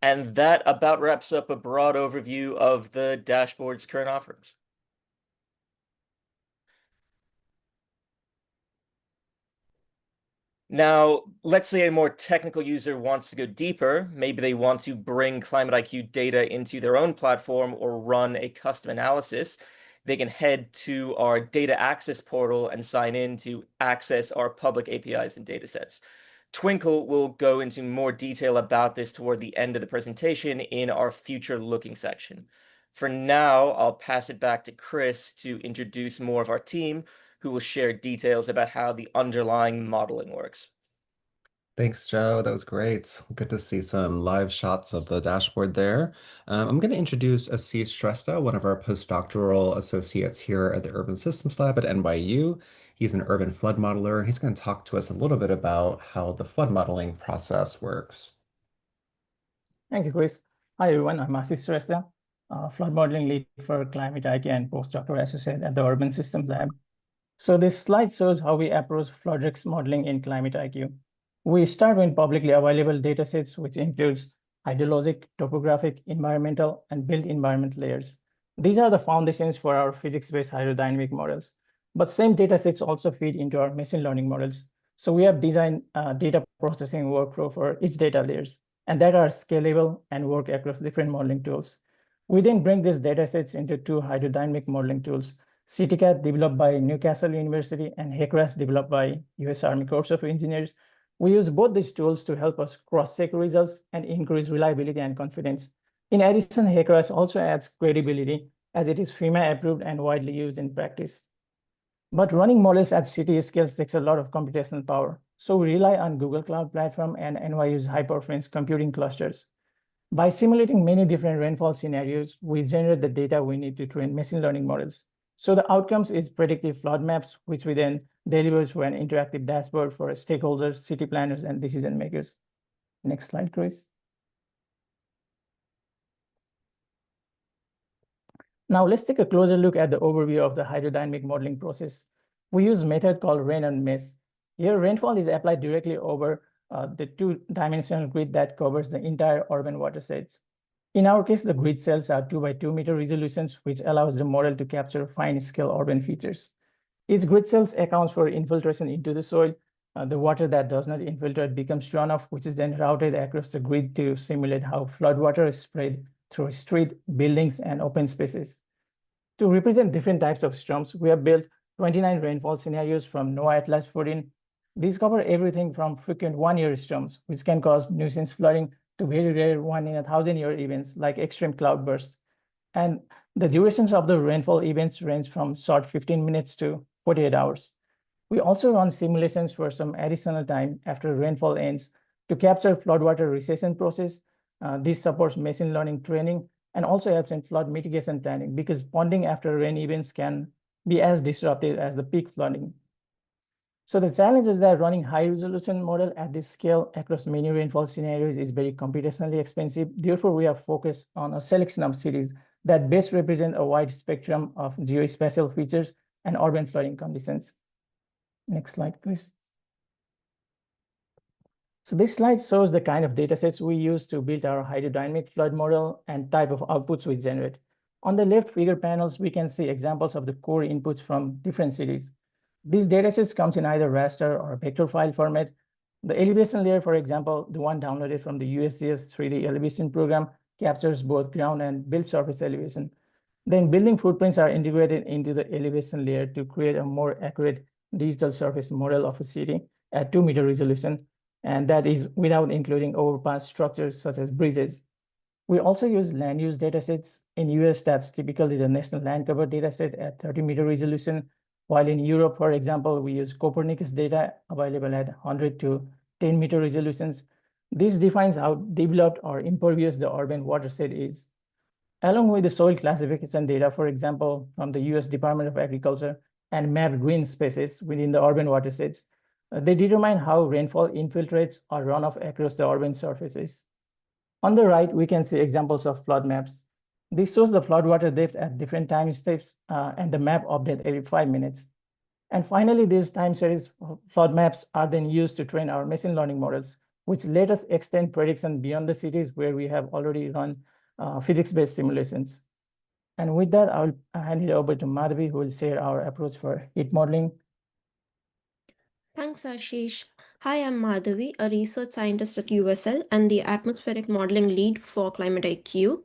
Speaker 7: And that about wraps up a broad overview of the dashboard's current offerings. Now, let's say a more technical user wants to go deeper. Maybe they want to bring ClimateIQ data into their own platform or run a custom analysis. They can head to our data access portal and sign in to access our public APIs and datasets. Twinkle will go into more detail about this toward the end of the presentation in our future looking section. For now, I'll pass it back to Chris to introduce more of our team, who will share details about how the underlying modeling works.
Speaker 1: Thanks, Joe. That was great. Good to see some live shots of the dashboard there. I'm going to introduce Assis Shrestha, one of our postdoctoral associates here at the Urban Systems Lab at NYU. He's an urban flood modeler. He's going to talk to us a little bit about how the flood modeling process works.
Speaker 8: Thank you, Chris. Hi, everyone. I'm Assis Shrestha, flood modeling lead for ClimateIQ and postdoctoral associate at the Urban Systems Lab. So this slide shows how we approach flood risk modeling in ClimateIQ. We start with publicly available datasets, which includes hydrologic, topographic, environmental, and built environment layers. These are the foundations for our physics-based hydrodynamic models. But same datasets also feed into our machine learning models. So we have designed a data processing workflow for each data layers, and that are scalable and work across different modeling tools. We then bring these datasets into two hydrodynamic modeling tools, CityCat developed by Newcastle University and HECRAS developed by US Army Corps of Engineers. We use both these tools to help us cross-check results and increase reliability and confidence. In addition, HECRAS also adds credibility as it is FEMA approved and widely used in practice. But running models at city scales takes a lot of computational power. So we rely on Google Cloud Platform and NYU's high-performance computing clusters. By simulating many different rainfall scenarios, we generate the data we need to train machine learning models. So the outcomes is predictive flood maps, which we then deliver through an interactive dashboard for stakeholders, city planners, and decision makers. Next slide, Chris. Now let's take a closer look at the overview of the hydrodynamic modeling process. We use a method called rain and mesh. Here, rainfall is applied directly over the two-dimensional grid that covers the entire urban watersheds. In our case, the grid cells are 2 by 2 meter resolutions, which allows the model to capture fine-scale urban features. Each grid cells accounts for infiltration into the soil. The water that does not infiltrate becomes runoff, which is then routed across the grid to simulate how floodwater is spread through street, buildings, and open spaces. To represent different types of storms, we have built 29 rainfall scenarios from NOAA Atlas 14. These cover everything from frequent one-year storms, which can cause nuisance flooding, to very rare 1-in-1,000-year events like extreme cloudburst. And the durations of the rainfall events range from short 15 minutes to 48 hours. We also run simulations for some additional time after rainfall ends to capture floodwater recession process. This supports machine learning training and also helps in flood mitigation planning because ponding after rain events can be as disruptive as the peak flooding. So the challenge is that running high-resolution model at this scale across many rainfall scenarios is very computationally expensive. Therefore, we have focused on a selection of cities that best represent a wide spectrum of geospatial features and urban flooding conditions. Next slide, please. So this slide shows the kind of datasets we use to build our hydrodynamic flood model and type of outputs we generate. On the left figure panels, we can see examples of the core inputs from different cities. These datasets comes in either raster or vector file format. The elevation layer, for example, the one downloaded from the USGS 3D elevation program, captures both ground and built surface elevation. Then building footprints are integrated into the elevation layer to create a more accurate digital surface model of a city at 2-meter resolution, and that is without including overpass structures such as bridges. We also use land use datasets. In US, that's typically the national land cover dataset at 30-meter resolution, while in Europe, for example, we use Copernicus data available at 100 to 10-meter resolutions. This defines how developed or impervious the urban watershed is. Along with the soil classification data, for example, from the US Department of Agriculture and mapped green spaces within the urban watersheds, they determine how rainfall infiltrates or runoff across the urban surfaces. On the right, we can see examples of flood maps. This shows the floodwater depth at different time steps and the map update every 5 minutes. And finally, these time series flood maps are then used to train our machine learning models, which let us extend prediction beyond the cities where we have already run physics-based simulations. And with that, I'll hand it over to Madhavi, who will share our approach for heat modeling.
Speaker 9: Thanks, Ashish. Hi, I'm Madhavi, a research scientist at USL and the atmospheric modeling lead for ClimateIQ.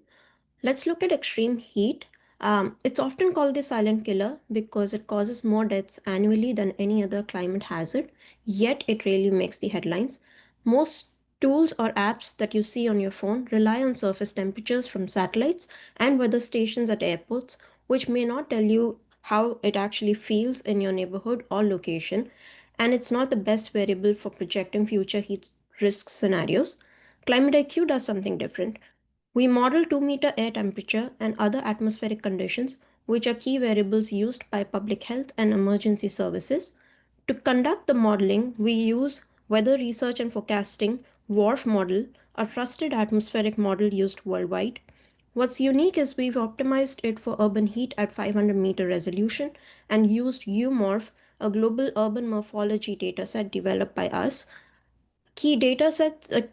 Speaker 9: Let's look at extreme heat. It's often called the silent killer because it causes more deaths annually than any other climate hazard, yet it rarely makes the headlines. Most tools or apps that you see on your phone rely on surface temperatures from satellites and weather stations at airports, which may not tell you how it actually feels in your neighborhood or location, and it's not the best variable for projecting future heat risk scenarios. ClimateIQ does something different. We model 2-meter air temperature and other atmospheric conditions, which are key variables used by public health and emergency services. To conduct the modeling, we use Weather Research and Forecasting WRF model, a trusted atmospheric model used worldwide. What's unique is we've optimized it for urban heat at 500-meter resolution and used UMORPH, a global urban morphology dataset developed by us. Key datasets to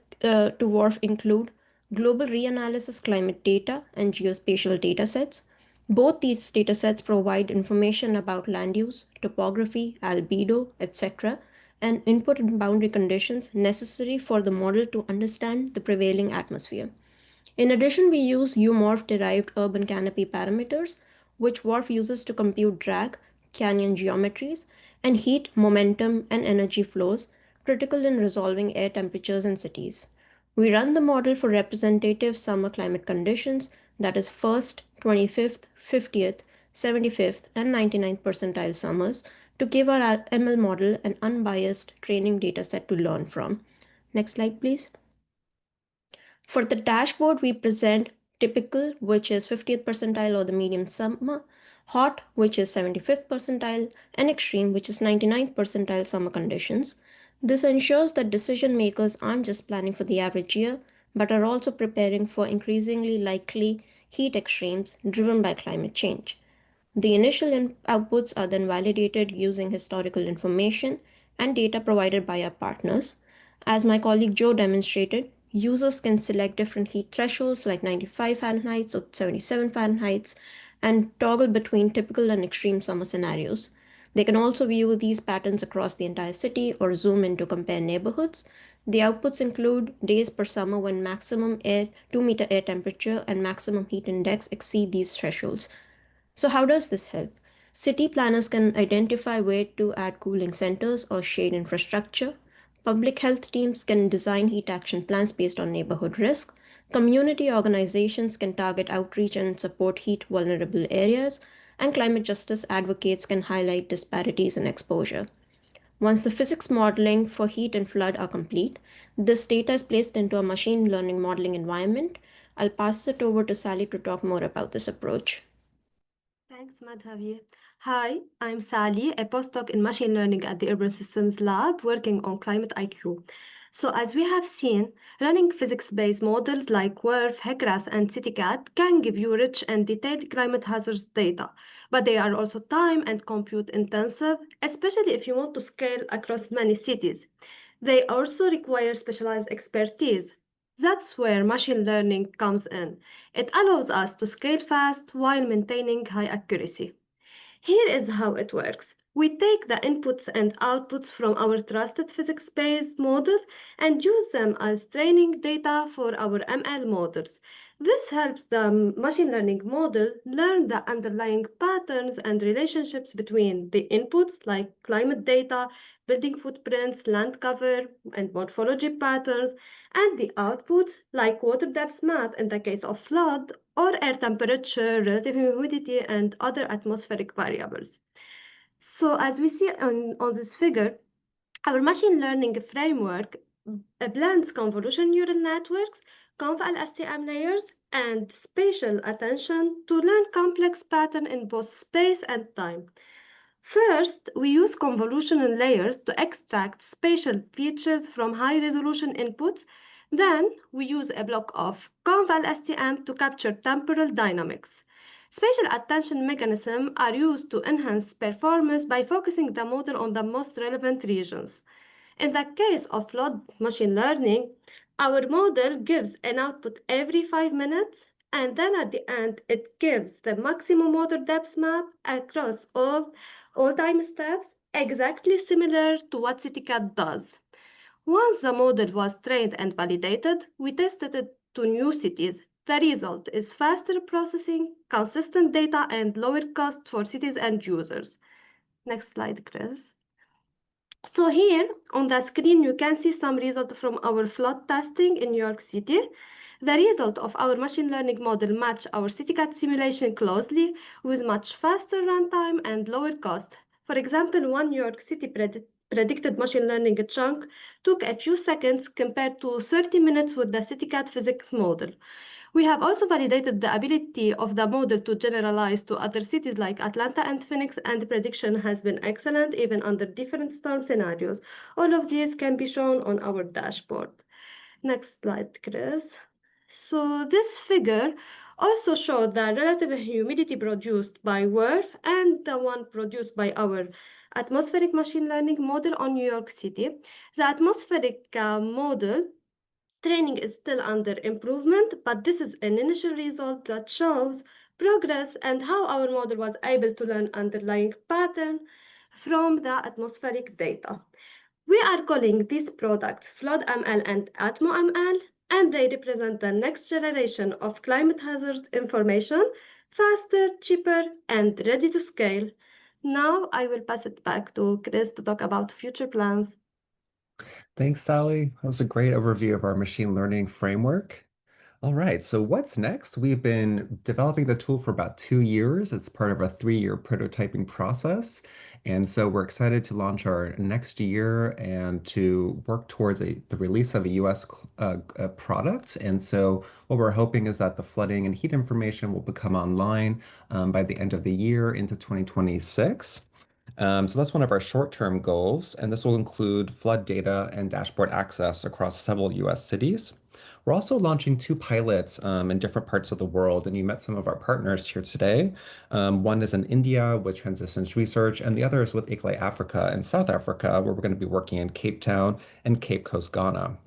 Speaker 9: WRF include Global Reanalysis Climate Data and Geospatial Datasets. Both these datasets provide information about land use, topography, albedo, etc., and input and boundary conditions necessary for the model to understand the prevailing atmosphere. In addition, we use UMORPH-derived urban canopy parameters, which WRF uses to compute drag, canyon geometries, and heat, momentum, and energy flows critical in resolving air temperatures in cities. We run the model for representative summer climate conditions, that is 1st, 25th, 50th, 75th, and 99th percentile summers, to give our ML model an unbiased training dataset to learn from. Next slide, please. For the dashboard, we present typical, which is 50th percentile or the medium summer, hot, which is 75th percentile, and extreme, which is 99th percentile summer conditions. This ensures that decision makers aren't just planning for the average year, but are also preparing for increasingly likely heat extremes driven by climate change. The initial outputs are then validated using historical information and data provided by our partners. As my colleague Joe demonstrated, users can select different heat thresholds like 95 Fahrenheit or 77 Fahrenheit and toggle between typical and extreme summer scenarios. They can also view these patterns across the entire city or zoom in to compare neighborhoods. The outputs include days per summer when maximum 2-meter air temperature and maximum heat index exceed these thresholds. So how does this help? City planners can identify where to add cooling centers or shade infrastructure. Public health teams can design heat action plans based on neighborhood risk. Community organizations can target outreach and support heat vulnerable areas. And climate justice advocates can highlight disparities in exposure. Once the physics modeling for heat and flood are complete, this data is placed into a machine learning modeling environment. I'll pass it over to Sally to talk more about this approach.
Speaker 10: Thanks, Madhavi. Hi, I'm Sally, a postdoc in machine learning at the Urban Systems Lab working on ClimateIQ. So, as we have seen, running physics-based models like WRF, HECRAS, and CityCat can give you rich and detailed climate hazards data, but they are also time and compute intensive, especially if you want to scale across many cities. They also require specialized expertise. That's where machine learning comes in. It allows us to scale fast while maintaining high accuracy. Here is how it works. We take the inputs and outputs from our trusted physics-based model and use them as training data for our ML models. This helps the machine learning model learn the underlying patterns and relationships between the inputs like climate data, building footprints, land cover, and morphology patterns, and the outputs like water depth math in the case of flood, or air temperature, relative humidity, and other atmospheric variables. So as we see on this figure, our machine learning framework blends convolution neural networks, conv-LSTM layers, and spatial attention to learn complex patterns in both space and time. First, we use convolutional layers to extract spatial features from high-resolution inputs. Then, we use a block of conv-LSTM to capture temporal dynamics. Spatial attention mechanisms are used to enhance performance by focusing the model on the most relevant regions. In the case of flood machine learning, our model gives an output every 5 minutes, and then at the end, it gives the maximum water depth map across all time steps, exactly similar to what CityCat does. Once the model was trained and validated, we tested it to new cities. The result is faster processing, consistent data, and lower cost for cities and users. Next slide, Chris. So here on the screen, you can see some results from our flood testing in New York City. The result of our machine learning model match our CityCat simulation closely with much faster runtime and lower cost. For example, one New York City predicted machine learning chunk took a few seconds compared to 30 minutes with the CityCat physics model. We have also validated the ability of the model to generalize to other cities like Atlanta and Phoenix, and the prediction has been excellent even under different storm scenarios. All of these can be shown on our dashboard. Next slide, Chris. So this figure also showed the relative humidity produced by WRF and the one produced by our atmospheric machine learning model on New York City. The atmospheric model training is still under improvement, but this is an initial result that shows progress and how our model was able to learn underlying pattern from the atmospheric data. We are calling these products FloodML and AtmoML, and they represent the next generation of climate hazard information, faster, cheaper, and ready to scale. Now I will pass it back to Chris to talk about future plans.
Speaker 1: Thanks, Sally. That was a great overview of our machine learning framework. All right, so what's next? We've been developing the tool for about 2 years. It's part of a 3-year prototyping process. And so we're excited to launch our next year and to work towards the release of a US product. And so what we're hoping is that the flooding and heat information will become online by the end of the year into 2026. So that's one of our short-term goals, and this will include flood data and dashboard access across several US cities. We're also launching 2 pilots in different parts of the world, and you met some of our partners here today. One is in India with Transitions Research, and the other is with ICLEI Africa in South Africa, where we're going to be working in Cape Town and Cape Coast, Ghana.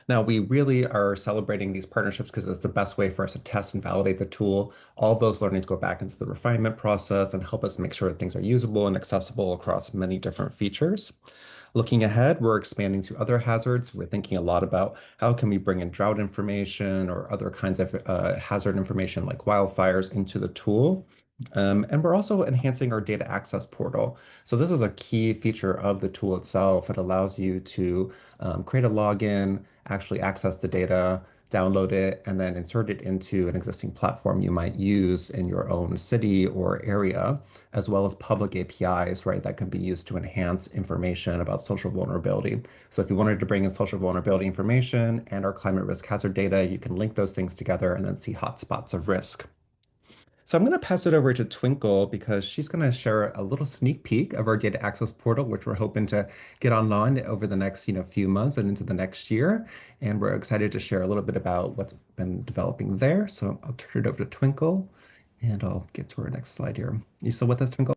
Speaker 1: Now, we really are celebrating these partnerships because it's the best way for us to test and validate the tool. All those learnings go back into the refinement process and help us make sure that things are usable and accessible across many different features. Looking ahead, we're expanding to other hazards. We're thinking a lot about how can we bring in drought information or other kinds of hazard information like wildfires into the tool. And we're also enhancing our data access portal. So this is a key feature of the tool itself. It allows you to create a login, actually access the data, download it, and then insert it into an existing platform you might use in your own city or area, as well as public APIs, right, that can be used to enhance information about social vulnerability. So if you wanted to bring in social vulnerability information and our climate risk hazard data, you can link those things together and then see hotspots of risk. So I'm going to pass it over to Twinkle because she's going to share a little sneak peek of our data access portal, which we're hoping to get online over the next, few months and into the next year. And we're excited to share a little bit about what's been developing there. So I'll turn it over to Twinkle and I'll get to our next slide here. You still with us, Twinkle?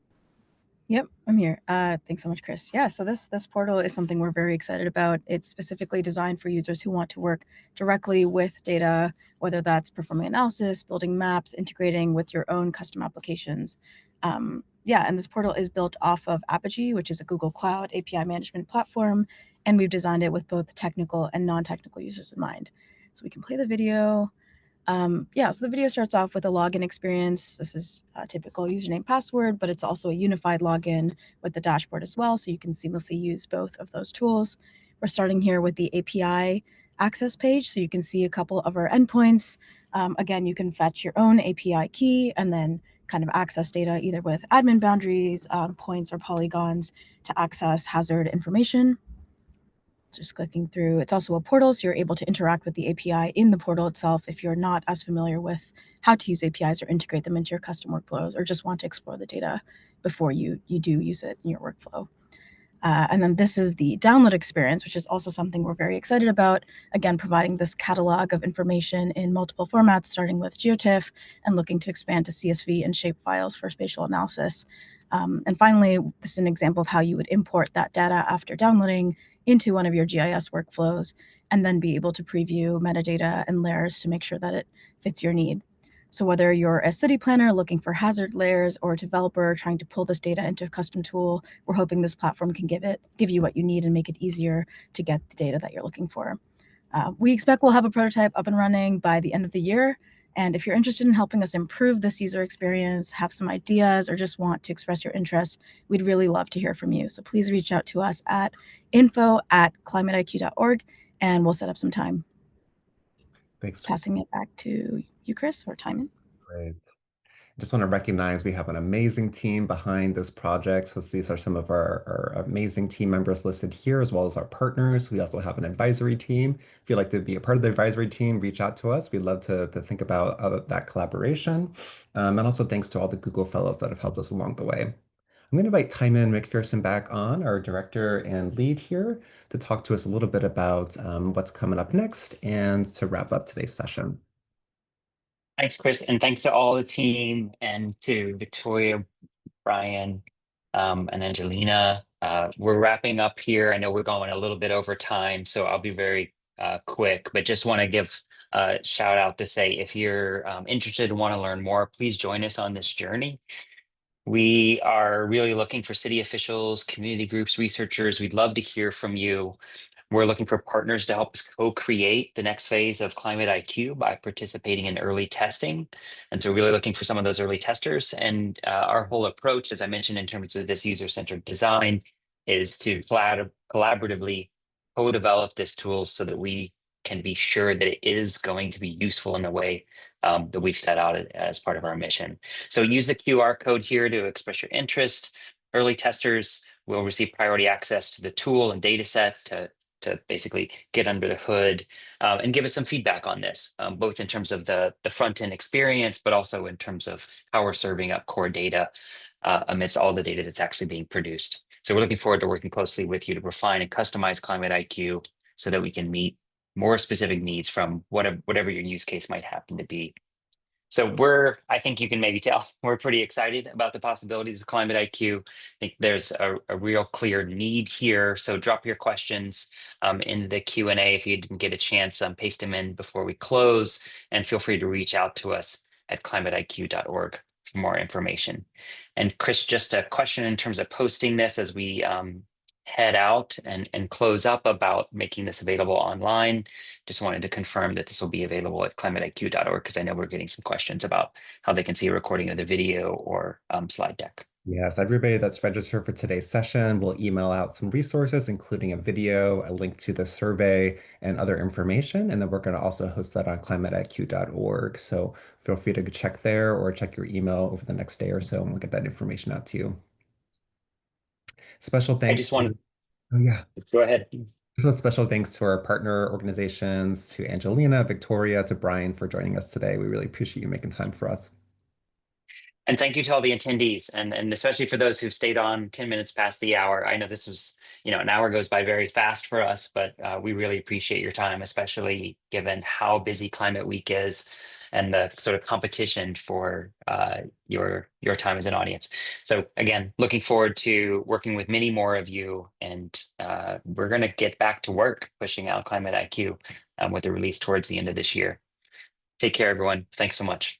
Speaker 6: Yep, I'm here. Thanks so much, Chris. Yeah, so this portal is something we're very excited about. It's specifically designed for users who want to work directly with data, whether that's performing analysis, building maps, integrating with your own custom applications. Yeah, and this portal is built off of Apigee, which is a Google Cloud API management platform, and we've designed it with both technical and non-technical users in mind. So we can play the video. Yeah, so the video starts off with a login experience. This is a typical username password, but it's also a unified login with the dashboard as well, so you can seamlessly use both of those tools. We're starting here with the API access page, so you can see a couple of our endpoints. Again, you can fetch your own API key and then kind of access data either with admin boundaries, points, or polygons to access hazard information. Just clicking through. It's also a portal, so you're able to interact with the API in the portal itself if you're not as familiar with how to use APIs or integrate them into your custom workflows, or just want to explore the data before you do use it in your workflow. And then this is the download experience, which is also something we're very excited about. Again, providing this catalog of information in multiple formats, starting with GeoTIFF and looking to expand to CSV and shape files for spatial analysis. And finally, this is an example of how you would import that data after downloading into one of your GIS workflows, and then be able to preview metadata and layers to make sure that it fits your need. So whether you're a city planner looking for hazard layers or a developer trying to pull this data into a custom tool, we're hoping this platform can give you what you need and make it easier to get the data that you're looking for. We expect we'll have a prototype up and running by the end of the year. And if you're interested in helping us improve this user experience, have some ideas, or just want to express your interest, we'd really love to hear from you. So please reach out to us at info@climateiq.org, and we'll set up some time.
Speaker 1: Thanks.
Speaker 6: Passing it back to you, Chris, or Timon.
Speaker 1: Great. Just want to recognize we have an amazing team behind this project. So these are some of our amazing team members listed here, as well as our partners. We also have an advisory team. If you'd like to be a part of the advisory team, reach out to us. We'd love to think about that collaboration. And also thanks to all the Google Fellows that have helped us along the way. I'm going to invite Timon McPherson back on, our director and lead here, to talk to us a little bit about what's coming up next and to wrap up today's session.
Speaker 2: Thanks, Chris, and thanks to all the team and to Victoria, Brian, and Angelina. We're wrapping up here. I know we're going a little bit over time, so I'll be very quick, but just want to give a shout out to say if you're interested and want to learn more, please join us on this journey. We are really looking for city officials, community groups, researchers. We'd love to hear from you. We're looking for partners to help us co-create the next phase of ClimateIQ by participating in early testing. And so we're really looking for some of those early testers. And our whole approach, as I mentioned, in terms of this user-centered design, is to collaboratively co-develop this tool so that we can be sure that it is going to be useful in the way that we've set out as part of our mission. So use the QR code here to express your interest. Early testers will receive priority access to the tool and data set to basically get under the hood and give us some feedback on this, both in terms of the front end experience, but also in terms of how we're serving up core data amidst all the data that's actually being produced. So we're looking forward to working closely with you to refine and customize ClimateIQ so that we can meet more specific needs from whatever your use case might happen to be. So I think you can maybe tell, we're pretty excited about the possibilities of ClimateIQ. I think there's a real clear need here. So drop your questions in the Q&A if you didn't get a chance, paste them in before we close, and feel free to reach out to us at climateiq.org for more information. And Chris, just a question in terms of posting this as we head out and close up about making this available online. Just wanted to confirm that this will be available at climateiq.org because I know we're getting some questions about how they can see a recording of the video or slide deck.
Speaker 1: Yes, everybody that's registered for today's session will email out some resources, including a video, a link to the survey, and other information. And then we're going to also host that on climateiq.org. So feel free to check there or check your email over the next day or so, and we'll get that information out to you. Special thanks.
Speaker 2: I just want to.
Speaker 1: Oh, yeah.
Speaker 2: Go ahead.
Speaker 1: Just a special thanks to our partner organizations, to Angelina, Victoria, to Brian for joining us today. We really appreciate you making time for us.
Speaker 2: And thank you to all the attendees, and especially for those who stayed on 10 minutes past the hour. I know this was, an hour goes by very fast for us, but we really appreciate your time, especially given how busy Climate Week is and the sort of competition for your time as an audience. So again, looking forward to working with many more of you, and we're going to get back to work pushing out ClimateIQ with the release towards the end of this year. Take care, everyone. Thanks so much.